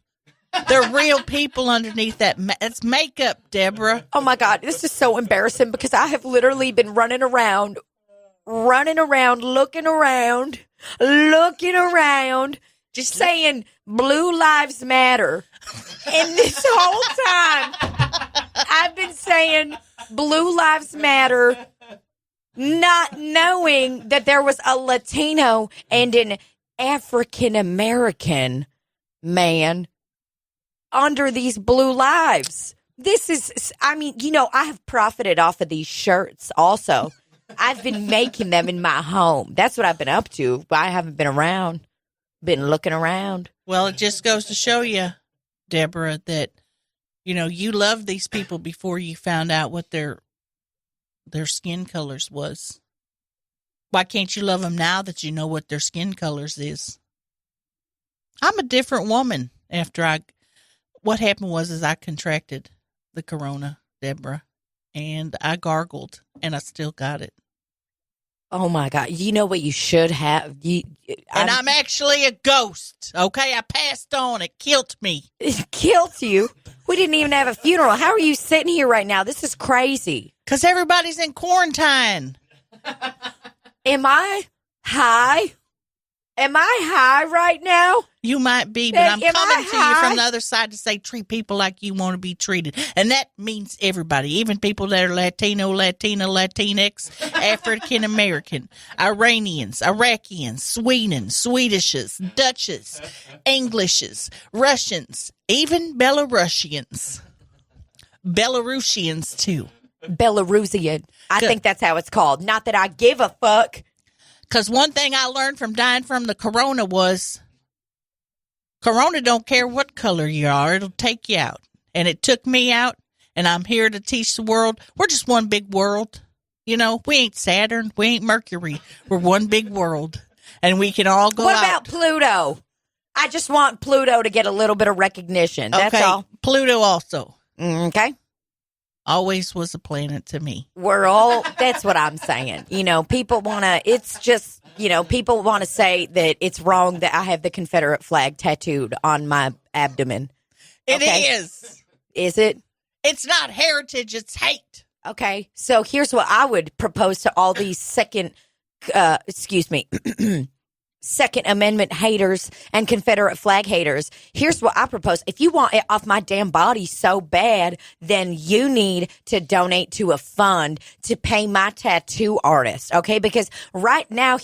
Speaker 2: They're real people underneath that. It's makeup, Deborah.
Speaker 1: Oh my God, this is so embarrassing because I have literally been running around, looking around, just saying Blue Lives Matter. And this whole time, I've been saying Blue Lives Matter, not knowing that there was a Latino and an African American man under these blue lives. This is, I mean, I have profited off of these shirts also. I've been making them in my home. That's what I've been up to. I haven't been around, been looking around.
Speaker 2: Well, it just goes to show you, Deborah, that, you loved these people before you found out what their skin colors was. Why can't you love them now that you know what their skin colors is? I'm a different woman after what happened was I contracted the corona, Deborah, and I gargled, and I still got it.
Speaker 1: Oh my God. You know what you should have?
Speaker 2: I'm actually a ghost, okay? I passed on. It killed me.
Speaker 1: It killed you. We didn't even have a funeral. How are you sitting here right now? This is crazy.
Speaker 2: Because everybody's in quarantine.
Speaker 1: Am I high? Am I high right now?
Speaker 2: You might be, but I'm
Speaker 1: Am
Speaker 2: coming
Speaker 1: I
Speaker 2: to you
Speaker 1: high?
Speaker 2: from the other side to say treat people like you want to be treated. And that means everybody, even people that are Latino, Latina, Latinx, African American, Iranians, Iraqians, Swedishes, Dutches, Englishes, Russians, even Belarusians. Belarusians, too.
Speaker 1: Belarusian. I
Speaker 2: Good.
Speaker 1: think that's how it's called. Not that I give a fuck.
Speaker 2: Because one thing I learned from dying from the corona was corona don't care what color you are. It'll take you out. And it took me out, and I'm here to teach the world. We're just one big world. We ain't Saturn. We ain't Mercury. We're one big world. And we can all go
Speaker 1: What
Speaker 2: out.
Speaker 1: about Pluto? I just want Pluto to get a little bit of recognition. That's
Speaker 2: Okay,
Speaker 1: all.
Speaker 2: Pluto also
Speaker 1: Okay.
Speaker 2: always was a planet to me.
Speaker 1: That's what I'm saying. People want to, it's just, people want to say that it's wrong that I have the Confederate flag tattooed on my abdomen.
Speaker 2: It
Speaker 1: Okay.
Speaker 2: is.
Speaker 1: Is it?
Speaker 2: It's not heritage. It's hate.
Speaker 1: Okay. So here's what I would propose to all these Second Amendment haters and Confederate flag haters. Here's what I propose. If you want it off my damn body so bad, then you need to donate to a fund to pay my tattoo artist. Okay. Because right now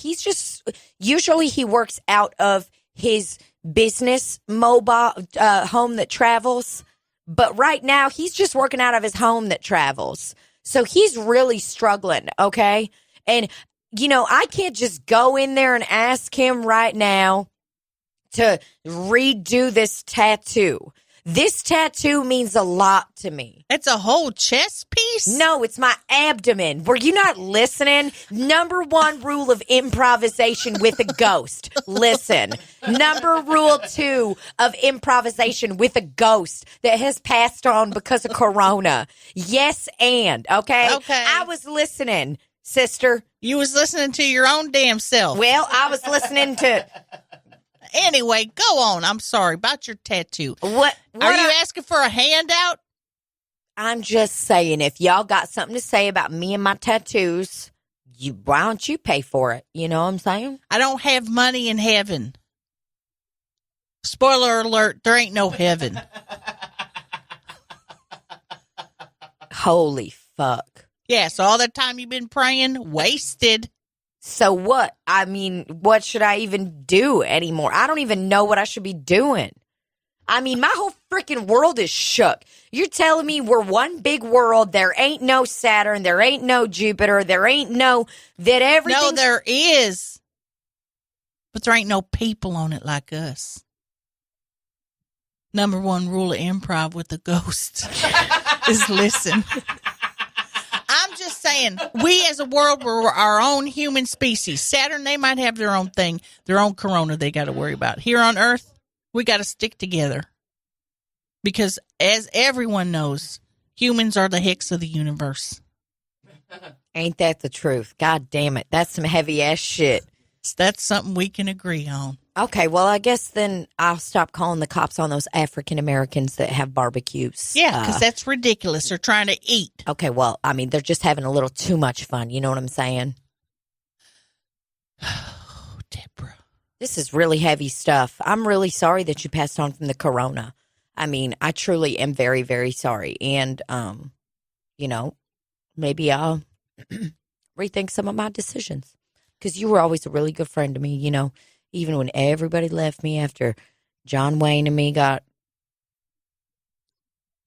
Speaker 1: usually he works out of his business mobile, home that travels. But right now he's just working out of his home that travels. So he's really struggling. Okay. And I can't just go in there and ask him right now to redo this tattoo. This tattoo means a lot to me.
Speaker 2: It's a whole chest piece?
Speaker 1: No, it's my abdomen. Were you not listening? Number one rule of improvisation with a ghost. Listen. Rule 2 of improvisation with a ghost that has passed on because of corona. Yes, and, okay?
Speaker 2: Okay.
Speaker 1: I was listening, sister.
Speaker 2: You was listening to your own damn self.
Speaker 1: Well, I was listening to
Speaker 2: Anyway, go on. I'm sorry about your tattoo.
Speaker 1: what
Speaker 2: Are you asking for a handout?
Speaker 1: I'm just saying, if y'all got something to say about me and my tattoos, why don't you pay for it? You know what I'm saying?
Speaker 2: I don't have money in heaven. Spoiler alert, there ain't no heaven.
Speaker 1: Holy fuck.
Speaker 2: Yeah, so all that time you've been praying, wasted.
Speaker 1: So what? I mean, what should I even do anymore? I don't even know what I should be doing. I mean, my whole freaking world is shook. You're telling me we're one big world. There ain't no Saturn. There ain't no Jupiter. There ain't no that everything.
Speaker 2: No, there is. But there ain't no people on it like us. Number one rule of improv with the ghost is listen. I'm just saying, we as a world, we're our own human species. Saturn, they might have their own thing, their own corona they got to worry about. Here on Earth, we got to stick together. Because as everyone knows, humans are the Hicks of the universe.
Speaker 1: Ain't that the truth? God damn it. That's some heavy ass shit.
Speaker 2: So that's something we can agree on.
Speaker 1: Okay, well, I guess then I'll stop calling the cops on those African Americans that have barbecues.
Speaker 2: Yeah, because that's ridiculous. They're trying to eat.
Speaker 1: Okay, well, I mean, they're just having a little too much fun. You know what I'm saying?
Speaker 2: Oh, Deborah.
Speaker 1: This is really heavy stuff. I'm really sorry that you passed on from the corona. I mean, I truly am very, very sorry. And, you know, maybe I'll rethink some of my decisions. Because you were always a really good friend to me, you know, even when everybody left me after John Wayne and me got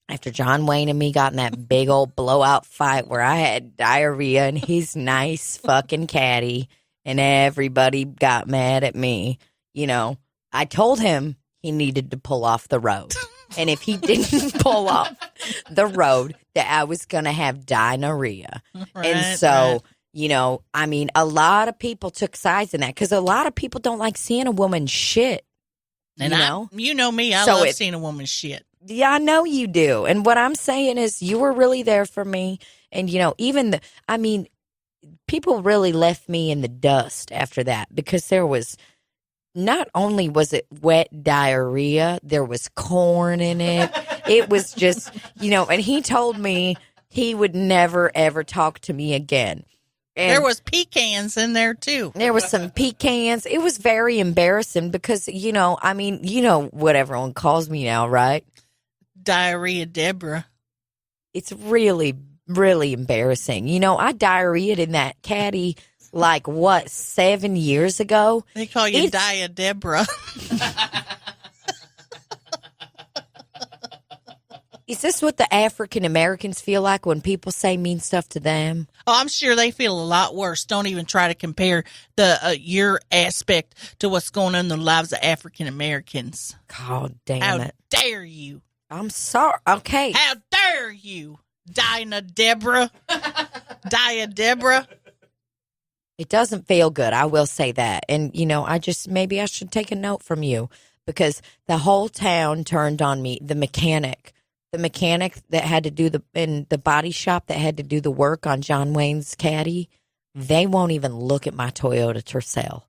Speaker 1: in that big old blowout fight where I had diarrhea and his nice fucking caddy and everybody got mad at me. You know, I told him he needed to pull off the road. And if he didn't pull off the road, that I was going to have diarrhea.
Speaker 2: Right,
Speaker 1: and so...
Speaker 2: right.
Speaker 1: You know, I mean, a lot of people took sides in that because a lot of people don't like seeing a woman shit.
Speaker 2: And you know me, I
Speaker 1: So
Speaker 2: love seeing a woman's shit.
Speaker 1: Yeah, I know you do. And what I'm saying is you were really there for me. And, you know, people really left me in the dust after that because there was, not only was it wet diarrhea, there was corn in it. It was just, you know, and he told me he would never, ever talk to me again. And
Speaker 2: there was pecans in there, too.
Speaker 1: There was some pecans. It was very embarrassing because, you know, I mean, you know what everyone calls me now, right?
Speaker 2: Diarrhea Deborah.
Speaker 1: It's really, really embarrassing. You know, I diarrheaed in that caddy, 7 years ago?
Speaker 2: They call you Dia Deborah.
Speaker 1: Is this what the African Americans feel like when people say mean stuff to them?
Speaker 2: Oh, I'm sure they feel a lot worse. Don't even try to compare your aspect to what's going on in the lives of African Americans.
Speaker 1: God damn
Speaker 2: How
Speaker 1: it.
Speaker 2: dare you?
Speaker 1: I'm sorry. Okay.
Speaker 2: How dare you, Dinah Deborah? Dia Deborah?
Speaker 1: It doesn't feel good. I will say that. And, you know, maybe I should take a note from you because the whole town turned on me. The mechanic that had to do in the body shop that had to do the work on John Wayne's caddy, they won't even look at my Toyota Tercel.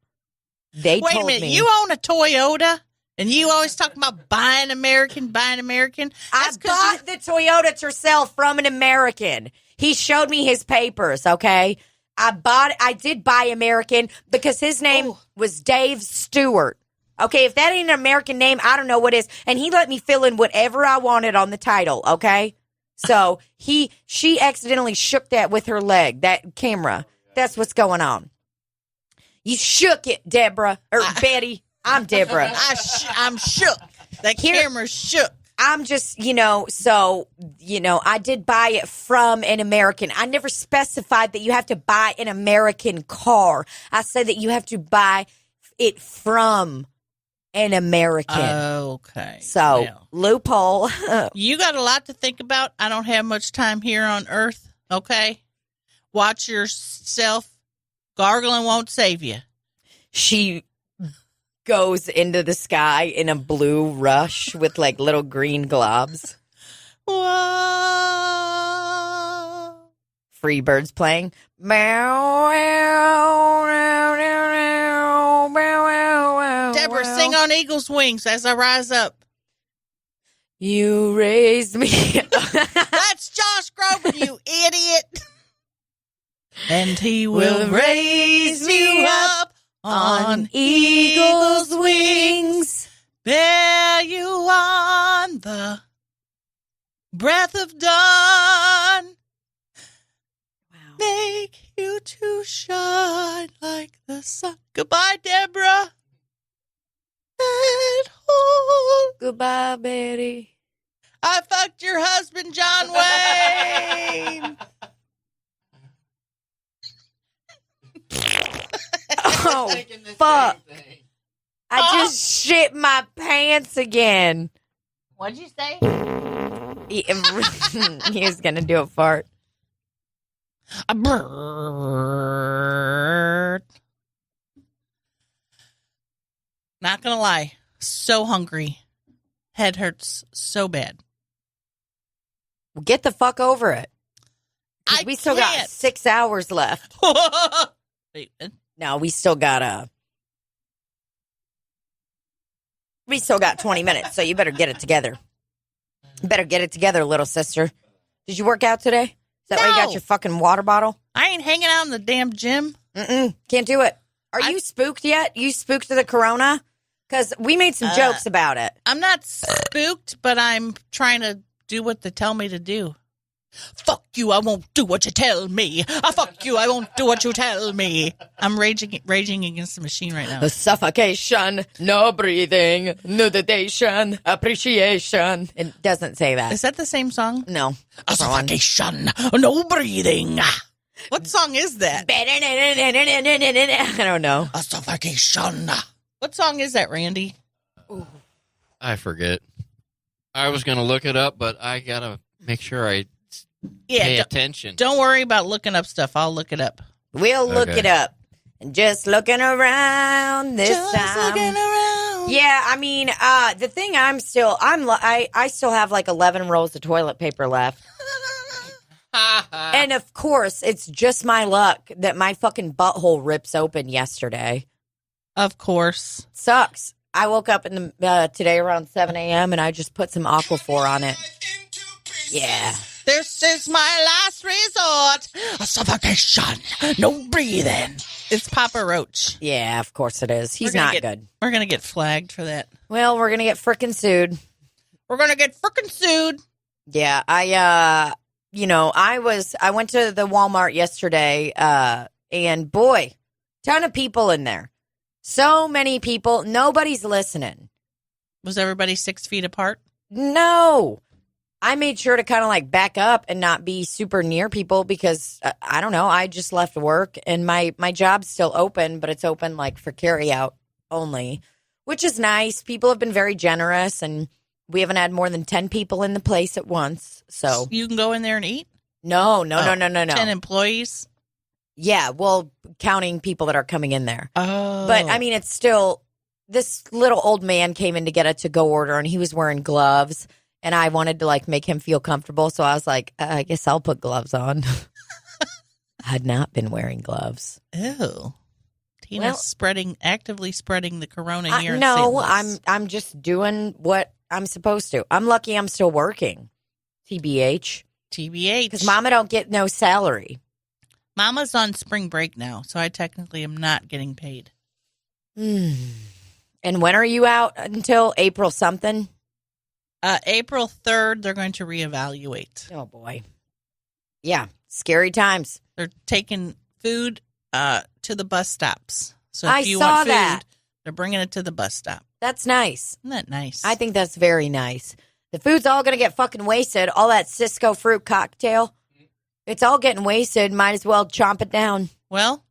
Speaker 1: Wait
Speaker 2: a minute, you own a Toyota? And you always talk about buying American.
Speaker 1: I bought the Toyota Tercel from an American. He showed me his papers, okay? I did buy American because his name was Dave Stewart. Okay, if that ain't an American name, I don't know what is. And he let me fill in whatever I wanted on the title, okay? So she accidentally shook that with her leg, that camera. That's what's going on. You shook it, Deborah. Betty. I'm Deborah.
Speaker 2: I'm shook. That camera's shook.
Speaker 1: I'm just, I did buy it from an American. I never specified that you have to buy an American car. I said that you have to buy it from an American.
Speaker 2: Okay.
Speaker 1: So, loophole.
Speaker 2: You got a lot to think about. I don't have much time here on Earth, okay? Watch yourself. Gargling won't save you.
Speaker 1: She goes into the sky in a blue rush with little green globs.
Speaker 2: Whoa.
Speaker 1: Free birds playing.
Speaker 2: Deborah, sing on eagle's wings as I rise up.
Speaker 1: You raised me.
Speaker 2: That's Josh Groban, you idiot. And he will raise me up on eagle's wings, bear you on the breath of dawn, make you to shine like the sun. Goodbye, Deborah. That hole.
Speaker 1: Goodbye, Betty.
Speaker 2: I fucked your husband, John Wayne.
Speaker 1: Oh, fuck. I just shit my pants again.
Speaker 2: What'd you say?
Speaker 1: He was going to do a fart.
Speaker 2: A bird. Not gonna lie, so hungry. Head hurts so bad.
Speaker 1: Get the fuck over it. We still got
Speaker 2: can't.
Speaker 1: 6 hours left.
Speaker 2: Wait,
Speaker 1: No, we still got 20 minutes, so you better get it together. You better get it together, little sister. Did you work out today? Is that why you got
Speaker 2: No.
Speaker 1: your fucking water bottle?
Speaker 2: I ain't hanging out in the damn gym.
Speaker 1: Can't do it. Are you spooked yet? You spooked to the corona? Because we made some jokes about it.
Speaker 2: I'm not spooked, but I'm trying to do what they tell me to do. Fuck you, I won't do what you tell me. Fuck you, I won't do what you tell me. I'm raging against the machine right now.
Speaker 1: A suffocation, no breathing, nudation, appreciation. It doesn't say that.
Speaker 2: Is that the same song?
Speaker 1: No.
Speaker 2: A suffocation, no breathing. What song is that?
Speaker 1: I don't know.
Speaker 2: A suffocation. What song is that, Randy?
Speaker 3: I forget. I was going to look it up, but I got to make sure I pay attention.
Speaker 2: Don't worry about looking up stuff. I'll look it up.
Speaker 1: We'll look
Speaker 3: Okay.
Speaker 1: it up. And just looking around this time.
Speaker 2: looking around.
Speaker 1: Yeah, I mean, the thing I still have like 11 rolls of toilet paper left. And of course, it's just my luck that my fucking butthole rips open yesterday.
Speaker 2: Of course.
Speaker 1: Sucks. I woke up in the today around 7 a.m. and I just put some Aquaphor on it. Yeah.
Speaker 2: This is my last resort. A suffocation, no breathing. It's Papa Roach.
Speaker 1: Yeah, of course it is. He's
Speaker 2: We're gonna
Speaker 1: not
Speaker 2: get-
Speaker 1: good.
Speaker 2: We're going to get flagged for that.
Speaker 1: Well, we're going to get frickin' sued.
Speaker 2: We're going to get frickin' sued.
Speaker 1: Yeah, I went to the Walmart yesterday, and boy, ton of people in there. So many people. Nobody's listening.
Speaker 2: Was everybody 6 feet apart?
Speaker 1: No. I made sure to kind of like back up and not be super near people because I don't know. I just left work and my job's still open, but it's open like for carry out only, which is nice. People have been very generous and we haven't had more than 10 people in the place at once. So
Speaker 2: You can go in there and eat?
Speaker 1: no.
Speaker 2: 10 employees?
Speaker 1: Yeah, well, counting people that are coming in there.
Speaker 2: Oh.
Speaker 1: But I mean, it's still, this little old man came in to get a to-go order and he was wearing gloves and I wanted to like make him feel comfortable. So I was like, I guess I'll put gloves on. I had not been wearing gloves.
Speaker 2: Ew. Tina's actively spreading the corona here in
Speaker 1: No,
Speaker 2: St. Louis.
Speaker 1: I'm just doing what I'm supposed to. I'm lucky I'm still working. TBH.
Speaker 2: TBH.
Speaker 1: Because Mama don't get no salary.
Speaker 2: Mama's on spring break now, so I technically am not getting paid.
Speaker 1: And when are you out until April something?
Speaker 2: April 3rd, they're going to reevaluate.
Speaker 1: Oh, boy. Yeah, scary times.
Speaker 2: They're taking food to the bus stops. So
Speaker 1: I
Speaker 2: if you
Speaker 1: saw
Speaker 2: want food,
Speaker 1: that.
Speaker 2: they're bringing it to the bus stop.
Speaker 1: That's nice.
Speaker 2: Isn't that nice?
Speaker 1: I think that's very nice. The food's all going to get fucking wasted. All that Cisco fruit cocktail. It's all getting wasted. Might as well chomp it down.
Speaker 2: Well,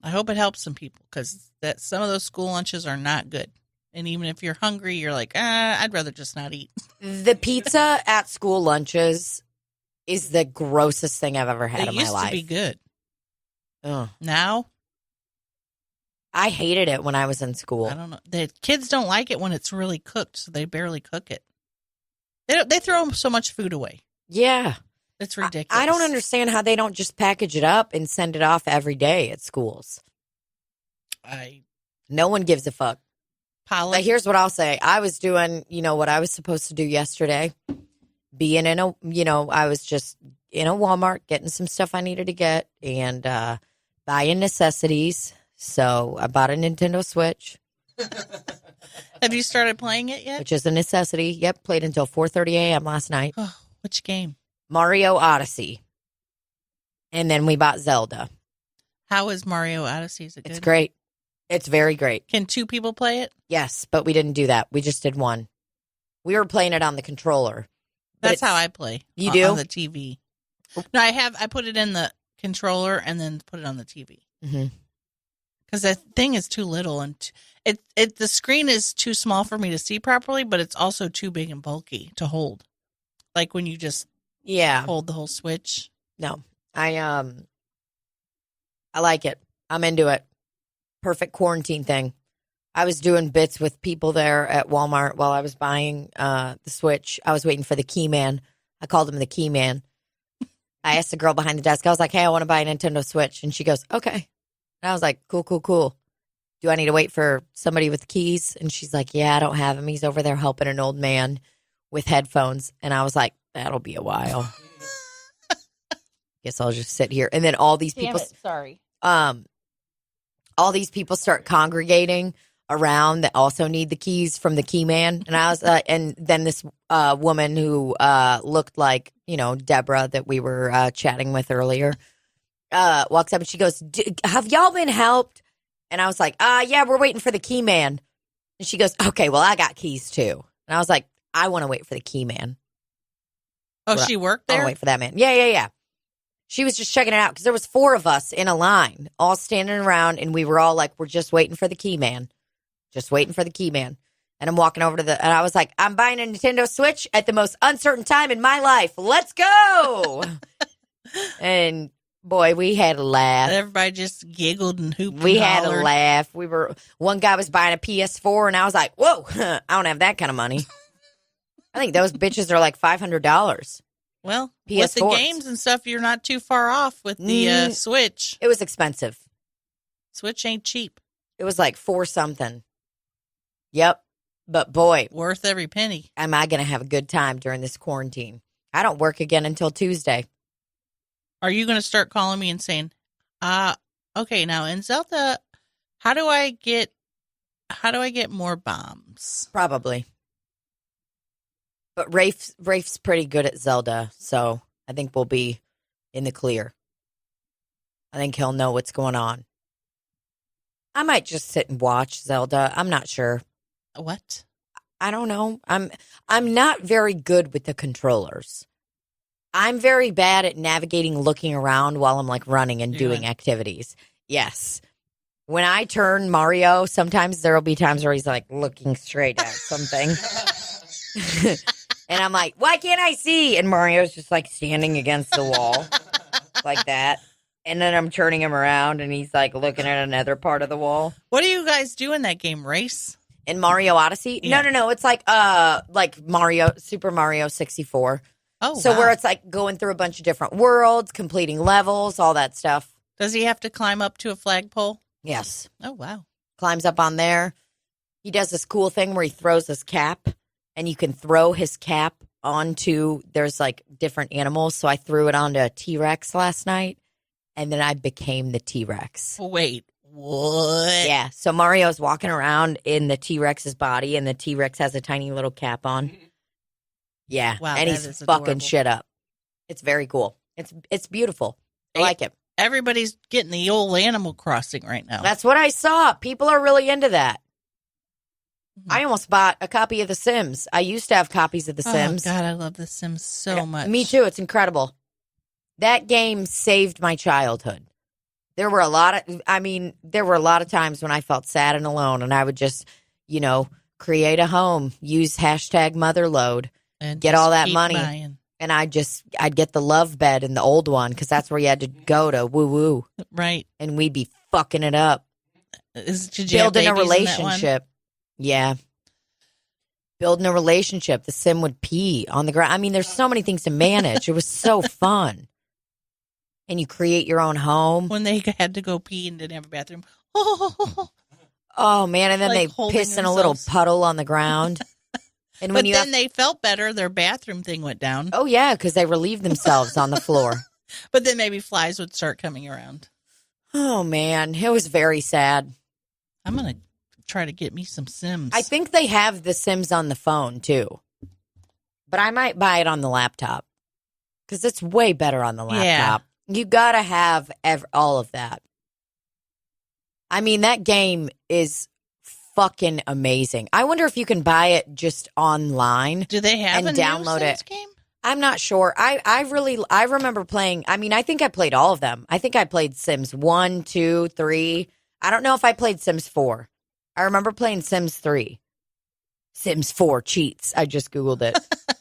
Speaker 2: I hope it helps some people because some of those school lunches are not good. And even if you're hungry, you're like, I'd rather just not eat.
Speaker 1: The pizza at school lunches is the grossest thing I've ever had
Speaker 2: It
Speaker 1: in my
Speaker 2: used
Speaker 1: life.
Speaker 2: to be good.
Speaker 1: Ugh.
Speaker 2: Now,
Speaker 1: I hated it when I was in school.
Speaker 2: I don't know. The kids don't like it when it's really cooked, so they barely cook it. They throw so much food away.
Speaker 1: Yeah.
Speaker 2: It's ridiculous.
Speaker 1: I don't understand how they don't just package it up and send it off every day at schools. No one gives a fuck. But here's what I'll say. I was doing, what I was supposed to do yesterday. I was just in a Walmart getting some stuff I needed to get and buying necessities. So I bought a Nintendo Switch.
Speaker 2: Have you started playing it yet?
Speaker 1: Which is a necessity. Yep, played until 4:30 a.m. last night.
Speaker 2: Oh, which game?
Speaker 1: Mario Odyssey. And then we bought Zelda.
Speaker 2: How is Mario Odyssey? Is it good?
Speaker 1: It's great. It's very great.
Speaker 2: Can 2 people play it?
Speaker 1: Yes, but we didn't do that. We just did one. We were playing it on the controller.
Speaker 2: That's how I play.
Speaker 1: You do?
Speaker 2: On the TV. No, I put it in the controller and then put it on the TV. Because the thing is too little and the screen is too small for me to see properly, but it's also too big and bulky to hold. Like when you just hold the whole Switch.
Speaker 1: No, I like it. I'm into it. Perfect quarantine thing. I was doing bits with people there at Walmart while I was buying the Switch. I was waiting for the key man. I called him the key man. I asked the girl behind the desk. I was like, hey, I want to buy a Nintendo Switch. And she goes, okay. And I was like, cool. Do I need to wait for somebody with the keys? And she's like, yeah, I don't have him. He's over there helping an old man with headphones. And I was like, that'll be a while. Guess I'll just sit here. And then all these people.
Speaker 2: Sorry.
Speaker 1: All these people start congregating around that also need the keys from the key man. And I was, and then this woman who looked like, Deborah that we were chatting with earlier, walks up and she goes, have y'all been helped? And I was like, yeah, we're waiting for the key man. And she goes, okay, well, I got keys too. And I was like, I want to wait for the key man.
Speaker 2: Oh, she worked there?
Speaker 1: I want to wait for that man. Yeah. She was just checking it out because there was 4 of us in a line, all standing around, and we were all like, we're just waiting for the key man. Just waiting for the key man. And I'm walking over and I was like, I'm buying a Nintendo Switch at the most uncertain time in my life. Let's go. And boy, we had a laugh.
Speaker 2: Everybody just giggled and hooped.
Speaker 1: We
Speaker 2: and
Speaker 1: had
Speaker 2: hollered.
Speaker 1: a laugh. One guy was buying a PS4, and I was like, whoa, I don't have that kind of money. I think those bitches are like $500.
Speaker 2: Well,
Speaker 1: PS4s.
Speaker 2: with the games and stuff, you're not too far off with the Switch.
Speaker 1: It was expensive.
Speaker 2: Switch ain't cheap.
Speaker 1: It was like 4 something. Yep. But boy,
Speaker 2: worth every penny.
Speaker 1: Am I going to have a good time during this quarantine? I don't work again until Tuesday.
Speaker 2: Are you going to start calling me and saying, okay, now in Zelda, how do I get more bombs?
Speaker 1: Probably. But Rafe's pretty good at Zelda, so I think we'll be in the clear. I think he'll know what's going on. I might just sit and watch Zelda. I'm not sure.
Speaker 2: What?
Speaker 1: I don't know. I'm not very good with the controllers. I'm very bad at navigating, looking around while I'm like running and doing activities. Yes. When I turn Mario, sometimes there'll be times where he's like looking straight at something. And I'm like, why can't I see? And Mario's just like standing against the wall like that. And then I'm turning him around and he's like looking at another part of the wall.
Speaker 2: What do you guys do in that game? Race?
Speaker 1: In Mario Odyssey?
Speaker 2: Yeah.
Speaker 1: No. It's like Super Mario 64.
Speaker 2: Oh,
Speaker 1: so
Speaker 2: wow.
Speaker 1: where it's like going through a bunch of different worlds, completing levels, all that stuff.
Speaker 2: Does he have to climb up to a flagpole?
Speaker 1: Yes.
Speaker 2: Oh, wow.
Speaker 1: Climbs up on there. He does this cool thing where he throws his cap, and you can throw his cap onto, there's like different animals. So I threw it onto a T-Rex last night, and then I became the T-Rex.
Speaker 2: Wait, what?
Speaker 1: Yeah. So Mario's walking around in the T-Rex's body, and the T-Rex has a tiny little cap on. Yeah.
Speaker 2: Wow,
Speaker 1: and
Speaker 2: that
Speaker 1: he's
Speaker 2: is
Speaker 1: fucking
Speaker 2: adorable.
Speaker 1: shit up. It's very cool. It's beautiful. I like it.
Speaker 2: Everybody's getting the old Animal Crossing right now.
Speaker 1: That's what I saw. People are really into that. I almost bought a copy of The Sims. I used to have copies of The Sims.
Speaker 2: Oh, God, I love The Sims so much.
Speaker 1: Me too. It's incredible. That game saved my childhood. There were a lot of times when I felt sad and alone, and I would just, create a home, use #motherload,
Speaker 2: and
Speaker 1: get
Speaker 2: just
Speaker 1: all that
Speaker 2: keep
Speaker 1: money.
Speaker 2: buying.
Speaker 1: And I'd get the love bed in the old one because that's where you had to go to woo-woo.
Speaker 2: Right.
Speaker 1: And we'd be fucking it up.
Speaker 2: Did you have
Speaker 1: Building a
Speaker 2: babies in that one?
Speaker 1: relationship. Yeah. Building a relationship. The sim would pee on the ground. I mean, there's so many things to manage. It was so fun. And you create your own home.
Speaker 2: When they had to go pee and didn't have a bathroom.
Speaker 1: Oh, man. And then
Speaker 2: Like
Speaker 1: they
Speaker 2: holding
Speaker 1: piss in a little
Speaker 2: themselves.
Speaker 1: puddle on the ground. And
Speaker 2: But then they felt better. Their bathroom thing went down.
Speaker 1: Oh, yeah, because they relieved themselves on the floor.
Speaker 2: But then maybe flies would start coming around.
Speaker 1: Oh, man. It was very sad.
Speaker 2: I'm going to try to get me some Sims.
Speaker 1: I think they have The Sims on the phone, too. But I might buy it on the laptop. Because it's way better on the laptop. You got to have all of that. I mean, that game is fucking amazing. I wonder if you can buy it just online.
Speaker 2: Do they have
Speaker 1: and
Speaker 2: a
Speaker 1: download
Speaker 2: new Sims
Speaker 1: it?
Speaker 2: game?
Speaker 1: I'm not sure. I remember playing. I mean, I think I played all of them. I think I played Sims 1, 2, 3. I don't know if I played Sims 4. I remember playing Sims 3. Sims 4 cheats. I just Googled it.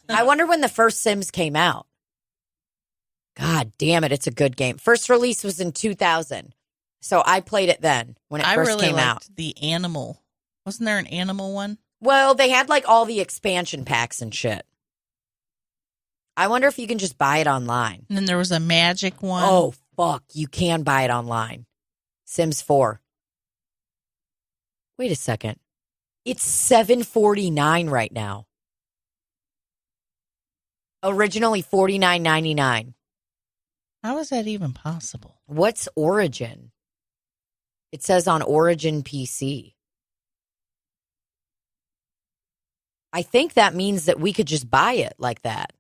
Speaker 1: I wonder when the first Sims came out. God damn it, it's a good game. First release was in 2000. So I played it then when it first
Speaker 2: really
Speaker 1: came
Speaker 2: liked
Speaker 1: out.
Speaker 2: The animal. Wasn't there an animal one?
Speaker 1: Well, they had like all the expansion packs and shit. I wonder if you can just buy it online.
Speaker 2: And then there was a magic one.
Speaker 1: Oh, fuck. You can buy it online. Sims 4. Wait a second. It's $7.49 right now. Originally $49.99.
Speaker 2: How is that even possible?
Speaker 1: What's Origin? It says on Origin PC. I think that means that we could just buy it like that.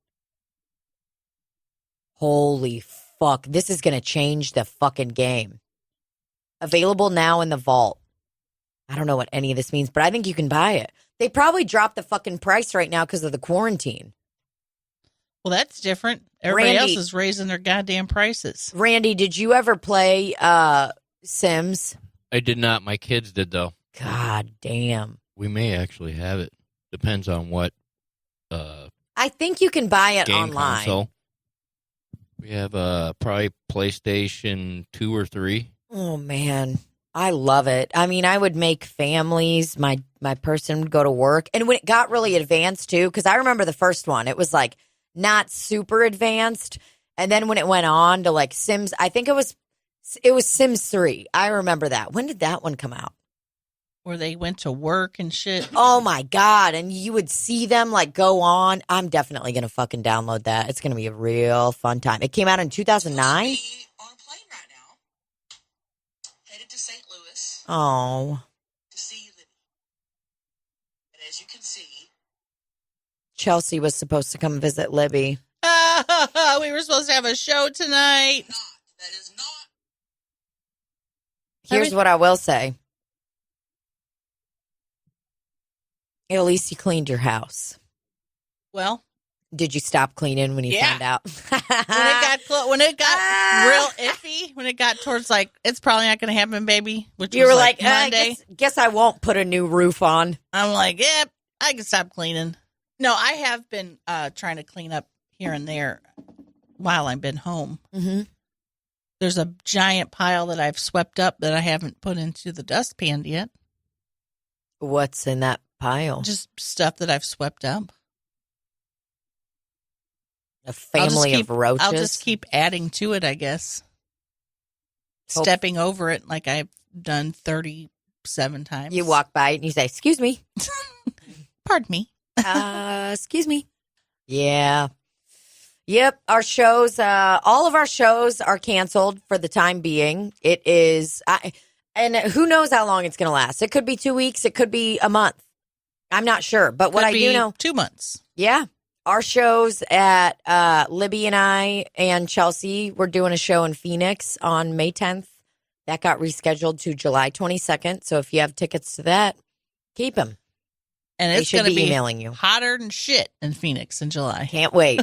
Speaker 1: Holy fuck. This is going to change the fucking game. Available now in the vault. I don't know what any of this means, but I think you can buy it. They probably dropped the fucking price right now because of the quarantine.
Speaker 2: Well, that's different. Everybody
Speaker 1: Randy-
Speaker 2: else is raising their goddamn prices.
Speaker 1: Randy, did you ever play Sims?
Speaker 3: I did not. My kids did, though.
Speaker 1: God damn.
Speaker 3: We may actually have it. Depends on what
Speaker 1: I think you can buy it
Speaker 3: game
Speaker 1: online.
Speaker 3: console. We have probably PlayStation 2 or 3.
Speaker 1: Oh, man. I love it. I mean, I would make families. My person would go to work. And when it got really advanced, too, because I remember the first one, it was like not super advanced. And then when it went on to like Sims, I think it was Sims 3. I remember that. When did that one come out?
Speaker 2: Where they went to work and shit.
Speaker 1: Oh, my God. And you would see them like go on. I'm definitely going to fucking download that. It's going to be a real fun time. It came out in 2009.
Speaker 4: On a plane right now, headed to St. Louis
Speaker 1: Oh,
Speaker 4: to see Libby. And as you can see,
Speaker 1: Chelsea was supposed to come visit Libby.
Speaker 2: We were supposed to have a show tonight.
Speaker 4: that is not.
Speaker 1: Here's what I will say. At least you cleaned your house.
Speaker 2: Well,
Speaker 1: Did you stop cleaning when you
Speaker 2: Yeah.
Speaker 1: found out?
Speaker 2: when it got real iffy, when it got towards like it's probably not going to happen, baby. Which
Speaker 1: You
Speaker 2: was
Speaker 1: were like,
Speaker 2: Monday.
Speaker 1: guess I won't put a new roof on.
Speaker 2: I'm like, yep, I can stop cleaning. No, I have been trying to clean up here and there while I've been home.
Speaker 1: Mm-hmm.
Speaker 2: There's a giant pile that I've swept up that I haven't put into the dustpan yet.
Speaker 1: What's in that pile?
Speaker 2: Just stuff that I've swept up.
Speaker 1: A family of roaches.
Speaker 2: I'll just keep adding to it, I guess.
Speaker 1: Hope-
Speaker 2: Stepping over it like I've done 37 times.
Speaker 1: You walk by it and you say, "Excuse me."
Speaker 2: Pardon me.
Speaker 1: Excuse me. Yeah. Yep. Our shows, all of our shows are canceled for the time being. It is, and who knows how long it's going to last. It could be 2 weeks. It could be a month. I'm not sure. But what
Speaker 2: Could
Speaker 1: I
Speaker 2: be
Speaker 1: do know,
Speaker 2: 2 months.
Speaker 1: yeah, our shows at Libby and I and Chelsea, we're doing a show in Phoenix on May 10th. That got rescheduled to July 22nd. So if you have tickets to that, keep them.
Speaker 2: And
Speaker 1: They
Speaker 2: it's
Speaker 1: should
Speaker 2: going to
Speaker 1: be
Speaker 2: be
Speaker 1: emailing you.
Speaker 2: hotter than shit in Phoenix in July.
Speaker 1: Can't wait.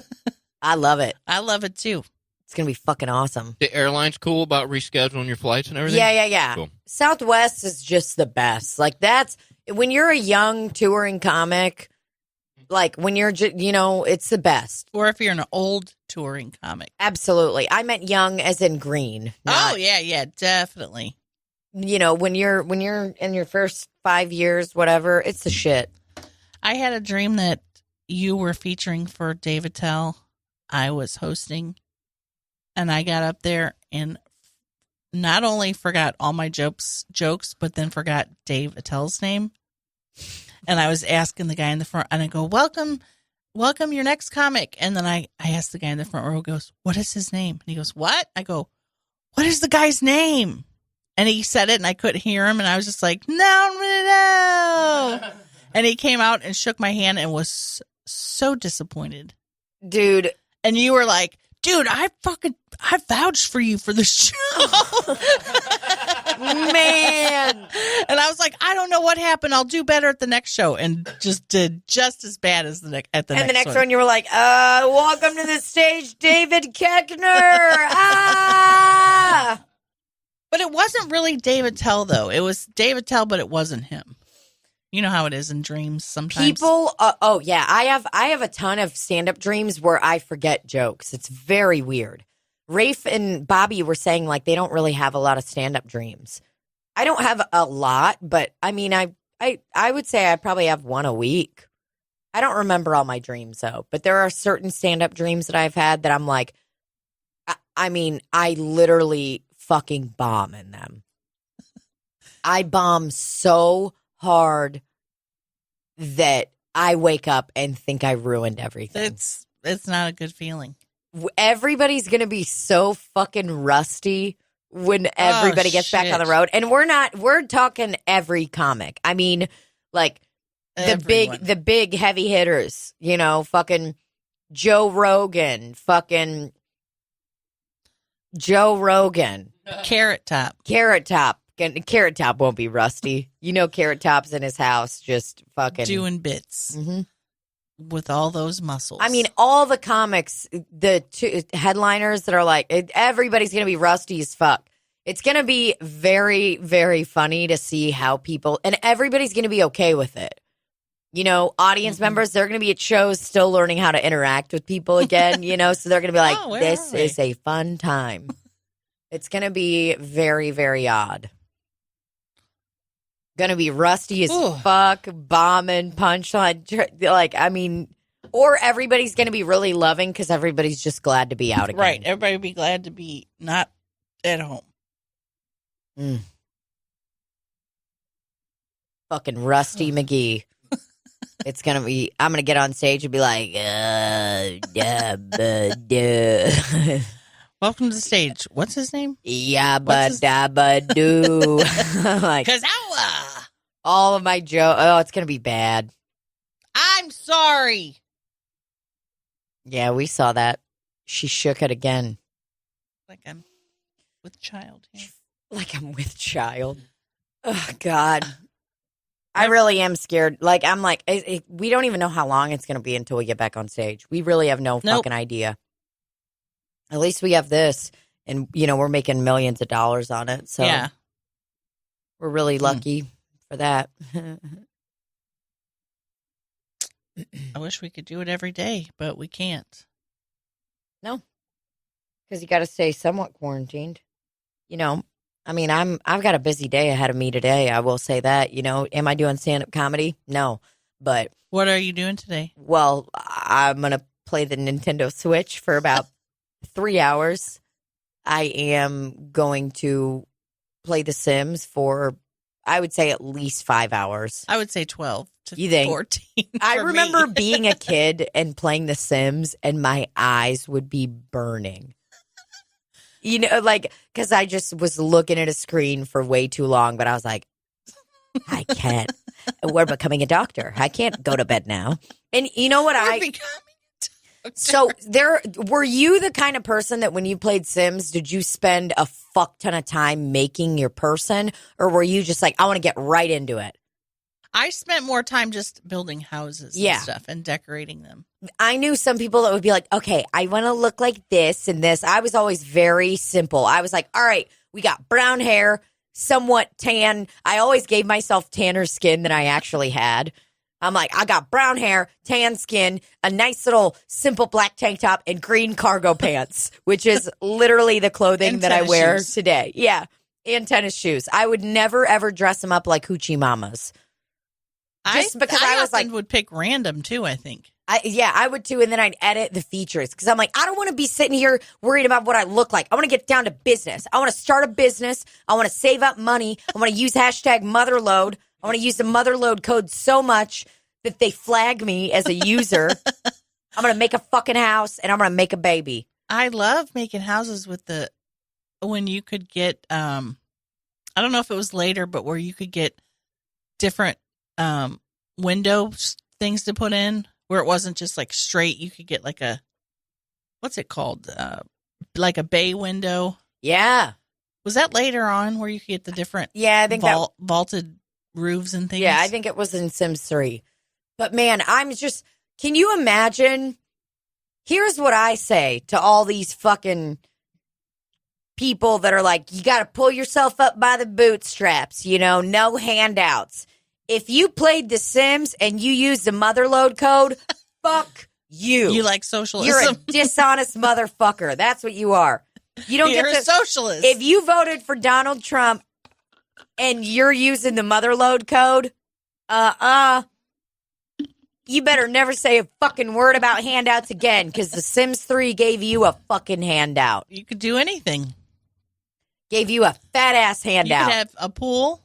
Speaker 1: I love it.
Speaker 2: I love it too.
Speaker 1: It's going to be fucking awesome.
Speaker 3: The airline's cool about rescheduling your flights and everything?
Speaker 1: Yeah.
Speaker 3: Cool.
Speaker 1: Southwest is just the best. Like that's when you're a young touring comic, like when you're, it's the best.
Speaker 2: Or if you're an old touring comic.
Speaker 1: Absolutely. I meant young as in green.
Speaker 2: Oh, yeah, definitely.
Speaker 1: When you're in your first 5 years, whatever, it's the shit.
Speaker 2: I had a dream that you were featuring for Dave Attell. I was hosting, and I got up there and not only forgot all my jokes, but then forgot Dave Attell's name. And I was asking the guy in the front, and I go, welcome your next comic. And then I asked the guy in the front row, goes, what is his name? And he goes, what? I go, what is the guy's name? And he said it, and I couldn't hear him, and I was just like, no. And he came out and shook my hand and was so disappointed.
Speaker 1: Dude.
Speaker 2: And you were like, dude, I vouched for you for the show.
Speaker 1: Man.
Speaker 2: And I was like, I don't know what happened. I'll do better at the next show. And just did just as bad as at the
Speaker 1: And the
Speaker 2: next
Speaker 1: next one, you were like, welcome to the stage, David Keckner. Ah!
Speaker 2: But it wasn't really David Tell, though. It was David Tell, but it wasn't him. You know how it is in dreams sometimes.
Speaker 1: People, yeah, I have a ton of stand-up dreams where I forget jokes. It's very weird. Rafe and Bobby were saying like they don't really have a lot of stand-up dreams. I don't have a lot, but I mean, I would say I probably have one a week. I don't remember all my dreams though, but there are certain stand-up dreams that I've had that I'm like, I mean, I literally fucking bomb in them. I bomb so hard that I wake up and think I ruined everything.
Speaker 2: It's not a good feeling.
Speaker 1: Everybody's going to be so fucking rusty when everybody gets back on the road. And we're talking every comic. I mean, like the big heavy hitters, you know, fucking Joe Rogan.
Speaker 2: Carrot Top.
Speaker 1: Carrot Top won't be rusty. You know, Carrot Top's in his house just fucking
Speaker 2: doing bits with all those muscles.
Speaker 1: I mean, all the comics, the two headliners that are like, everybody's going to be rusty as fuck. It's going to be very, very funny to see how people, and everybody's going to be okay with it. You know, audience members, they're going to be at shows still learning how to interact with people again, you know, so they're going to be like, this is a fun time. It's going to be very, very odd. Going to be rusty as fuck, bombing, punchline. Like, I mean, or everybody's going to be really loving because everybody's just glad to be out again.
Speaker 2: Right. Everybody will be glad to be not at home.
Speaker 1: Fucking Rusty McGee. It's going to be, I'm going to get on stage and be like,
Speaker 2: welcome to the stage. What's his name?
Speaker 1: Yabba dabba doo. Like,
Speaker 2: Kazawa.
Speaker 1: all of my jokes. Oh, it's going to be bad.
Speaker 2: I'm sorry.
Speaker 1: Yeah, we saw that. She shook it again.
Speaker 2: Like I'm with child. Yeah.
Speaker 1: Like I'm with child. Oh, God. I really am scared. Like, I'm like, we don't even know how long it's going to be until we get back on stage. We really have no fucking idea. At least we have this, and, you know, we're making millions of dollars on it. So
Speaker 2: yeah,
Speaker 1: we're really lucky for that.
Speaker 2: I wish we could do it every day, but we can't.
Speaker 1: No, because you got to stay somewhat quarantined. You know, I mean, I've got a busy day ahead of me today. I will say that. You know, am I doing stand-up comedy? No, but
Speaker 2: what are you doing today?
Speaker 1: Well, I'm gonna play the Nintendo Switch for about 3 hours. I am going to play The Sims for, I would say, at least 5 hours.
Speaker 2: I would say 12 to
Speaker 1: you think?
Speaker 2: 14.
Speaker 1: I remember being a kid and playing The Sims, and my eyes would be burning. You know, like, because I just was looking at a screen for way too long, but I was like, I can't. We're becoming a doctor. I can't go to bed now. And you know what So were you the kind of person that when you played Sims, did you spend a fuck ton of time making your person, or were you just like, I want to get right into it?
Speaker 2: I spent more time just building houses and stuff and decorating them.
Speaker 1: I knew some people that would be like, okay, I want to look like this and this. I was always very simple. I was like, all right, we got brown hair, somewhat tan. I always gave myself tanner skin than I actually had. I'm like, I got brown hair, tan skin, a nice little simple black tank top, and green cargo pants, which is literally the clothing that I wear today. Yeah, and tennis shoes. I would never, ever dress them up like hoochie mamas. Just because I was like,
Speaker 2: would pick random too, I think.
Speaker 1: I would too. And then I'd edit the features because I'm like, I don't want to be sitting here worried about what I look like. I want to get down to business. I want to start a business. I want to save up money. I want to use #motherload. I want to use the motherload code so much that they flag me as a user. I'm going to make a fucking house and I'm going to make a baby.
Speaker 2: I love making houses with when you could get, I don't know if it was later, but where you could get different window things to put in where it wasn't just like straight. You could get like what's it called? Like a bay window.
Speaker 1: Yeah.
Speaker 2: Was that later on where you could get the different
Speaker 1: I think
Speaker 2: vaulted roofs and things?
Speaker 1: Yeah, I think it was in Sims 3. But man, can you imagine? Here's what I say to all these fucking people that are like, you got to pull yourself up by the bootstraps, no handouts. If you played The Sims and you used the motherload code, fuck you.
Speaker 2: You like socialism.
Speaker 1: You're a dishonest motherfucker. That's what you are. You're
Speaker 2: a socialist.
Speaker 1: If you voted for Donald Trump and you're using the motherload code, you better never say a fucking word about handouts again, because The Sims 3 gave you a fucking handout.
Speaker 2: You could do anything.
Speaker 1: Gave you a fat-ass handout.
Speaker 2: You could have a pool.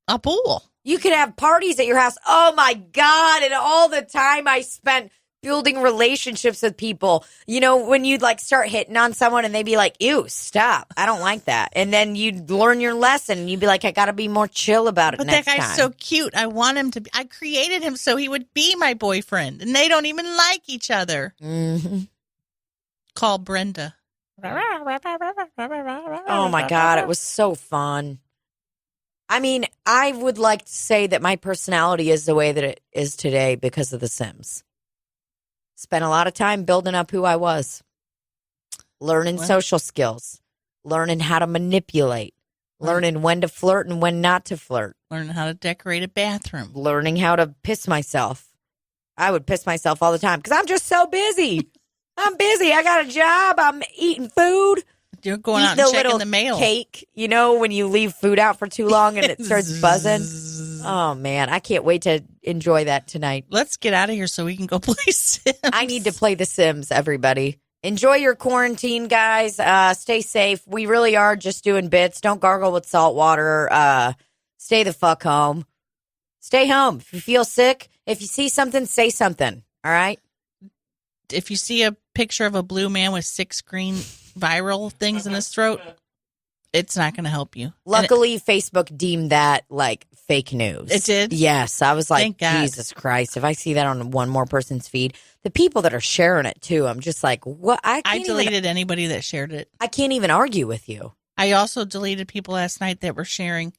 Speaker 2: A pool.
Speaker 1: You could have parties at your house. Oh, my God. And all the time I spent building relationships with people. When you'd start hitting on someone and they'd be like, ew, stop. I don't like that. And then you'd learn your lesson and you'd be like, I got to be more chill about it next time.
Speaker 2: But that guy's so cute. I want him to be. I created him so he would be my boyfriend. And they don't even like each other.
Speaker 1: Mm-hmm.
Speaker 2: Call Brenda.
Speaker 1: Oh, my God. It was so fun. I mean, I would like to say that my personality is the way that it is today because of The Sims. Spent a lot of time building up who I was, learning social skills, learning how to manipulate, learning when to flirt and when not to flirt.
Speaker 2: Learning how to decorate a bathroom.
Speaker 1: Learning how to piss myself. I would piss myself all the time because I'm just so busy. I'm busy. I got a job. I'm eating food.
Speaker 2: You're going out and checking the mail.
Speaker 1: Cake, when you leave food out for too long and it starts buzzing. Oh, man. I can't wait to enjoy that tonight.
Speaker 2: Let's get out of here so we can go play Sims.
Speaker 1: I need to play The Sims, everybody. Enjoy your quarantine, guys. Stay safe. We really are just doing bits. Don't gargle with salt water. Stay the fuck home. Stay home. If you feel sick, if you see something, say something. All right?
Speaker 2: If you see a picture of a blue man with 6 green viral things in his throat, it's not going to help you.
Speaker 1: Luckily, Facebook deemed that fake news.
Speaker 2: It did?
Speaker 1: Yes. I was like,
Speaker 2: Thank God.
Speaker 1: Jesus Christ. If I see that on one more person's feed, the people that are sharing it too, I'm just like, what? I
Speaker 2: deleted anybody that shared it.
Speaker 1: I can't even argue with you.
Speaker 2: I also deleted people last night that were sharing.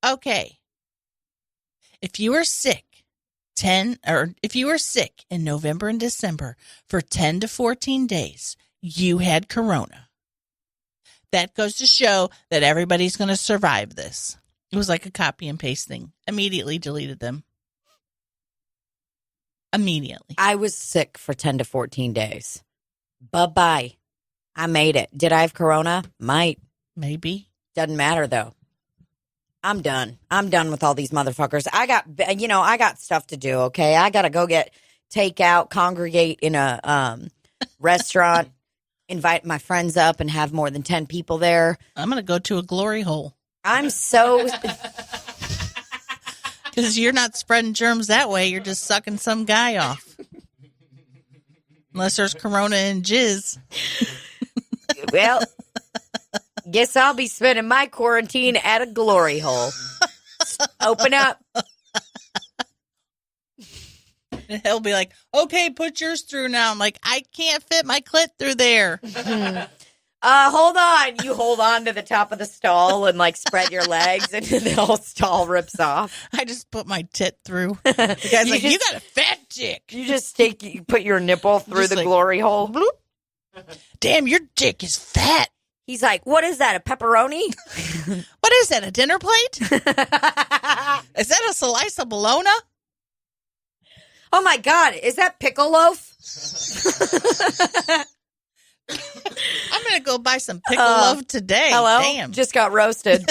Speaker 2: Okay. If you were sick in November and December for 10 to 14 days, you had corona. That goes to show that everybody's going to survive this. It was like a copy and paste thing. Immediately deleted them. Immediately.
Speaker 1: I was sick for 10 to 14 days. Bye-bye. I made it. Did I have corona? Might.
Speaker 2: Maybe.
Speaker 1: Doesn't matter, though. I'm done. I'm done with all these motherfuckers. I got stuff to do, okay? I got to go get takeout, congregate in a restaurant, invite my friends up and have more than 10 people there.
Speaker 2: I'm going to go to a glory hole.
Speaker 1: I'm so...
Speaker 2: Because you're not spreading germs that way. You're just sucking some guy off. Unless there's corona and jizz.
Speaker 1: Well, guess I'll be spending my quarantine at a glory hole. Open up.
Speaker 2: And he'll be like, okay, put yours through now. I'm like, I can't fit my clit through there.
Speaker 1: Hold on. You hold on to the top of the stall and spread your legs and the whole stall rips off.
Speaker 2: I just put my tit through. The guy's like, you got a fat dick.
Speaker 1: You just you put your nipple through the glory hole. Bloop.
Speaker 2: Damn, your dick is fat.
Speaker 1: He's like, what is that, a pepperoni?
Speaker 2: What is that, a dinner plate? Is that a slice of bologna?
Speaker 1: Oh, my God. Is that pickle loaf?
Speaker 2: I'm going to go buy some pickle loaf today.
Speaker 1: Hello?
Speaker 2: Damn.
Speaker 1: Just got roasted.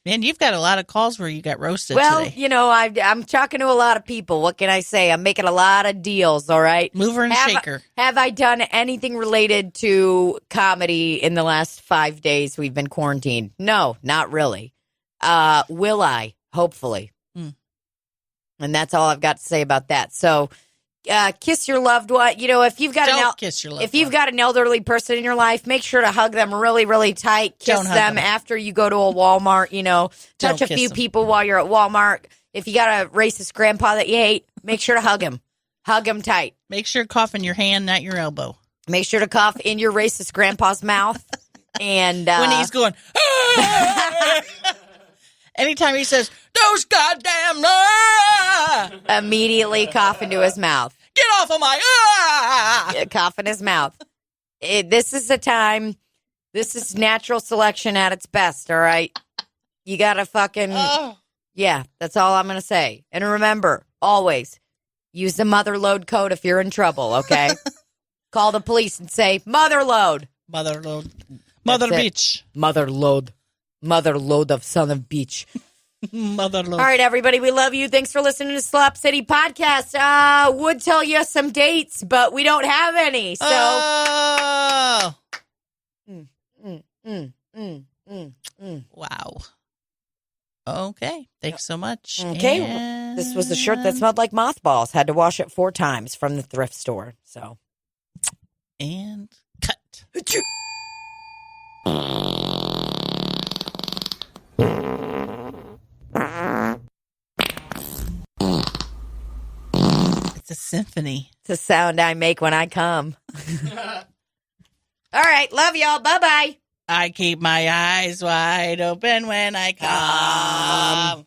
Speaker 2: Man, you've got a lot of calls where you got roasted
Speaker 1: Well,
Speaker 2: today.
Speaker 1: I'm talking to a lot of people. What can I say? I'm making a lot of deals, all right?
Speaker 2: Mover and shaker.
Speaker 1: Have I done anything related to comedy in the last 5 days we've been quarantined? No, not really. Will I? Hopefully. And that's all I've got to say about that. So, kiss your loved one. If you've got if you've got an elderly person in your life, make sure to hug them really, really tight. Kiss them after you go to a Walmart. Touch a few people while you're at Walmart. If you got a racist grandpa that you hate, make sure to hug him. Hug him tight.
Speaker 2: Make sure to cough in your hand, not your elbow.
Speaker 1: Make sure to cough in your racist grandpa's mouth. And
Speaker 2: when he's going, anytime he says, those goddamn,
Speaker 1: immediately cough into his mouth.
Speaker 2: get off of my,
Speaker 1: Cough in his mouth. This is the time. This is natural selection at its best, all right? You got to fucking, yeah, that's all I'm going to say. And remember, always, use the mother load code if you're in trouble, okay? Call the police and say, mother load.
Speaker 2: Mother load. Mother
Speaker 1: That's it.
Speaker 2: bitch.
Speaker 1: Mother load. Mother load of son of beach.
Speaker 2: Mother load.
Speaker 1: All right, everybody, we love you. Thanks for listening to Slop City Podcast. Would tell you some dates, but we don't have any. So,
Speaker 2: Wow. Okay. Thanks so much.
Speaker 1: okay,
Speaker 2: And
Speaker 1: this was the shirt that smelled like mothballs. Had to wash it 4 times from the thrift store. So,
Speaker 2: And cut. It's a symphony.
Speaker 1: it's a sound I make when I come. All right, love y'all. Bye bye.
Speaker 2: I keep my eyes wide open when I come.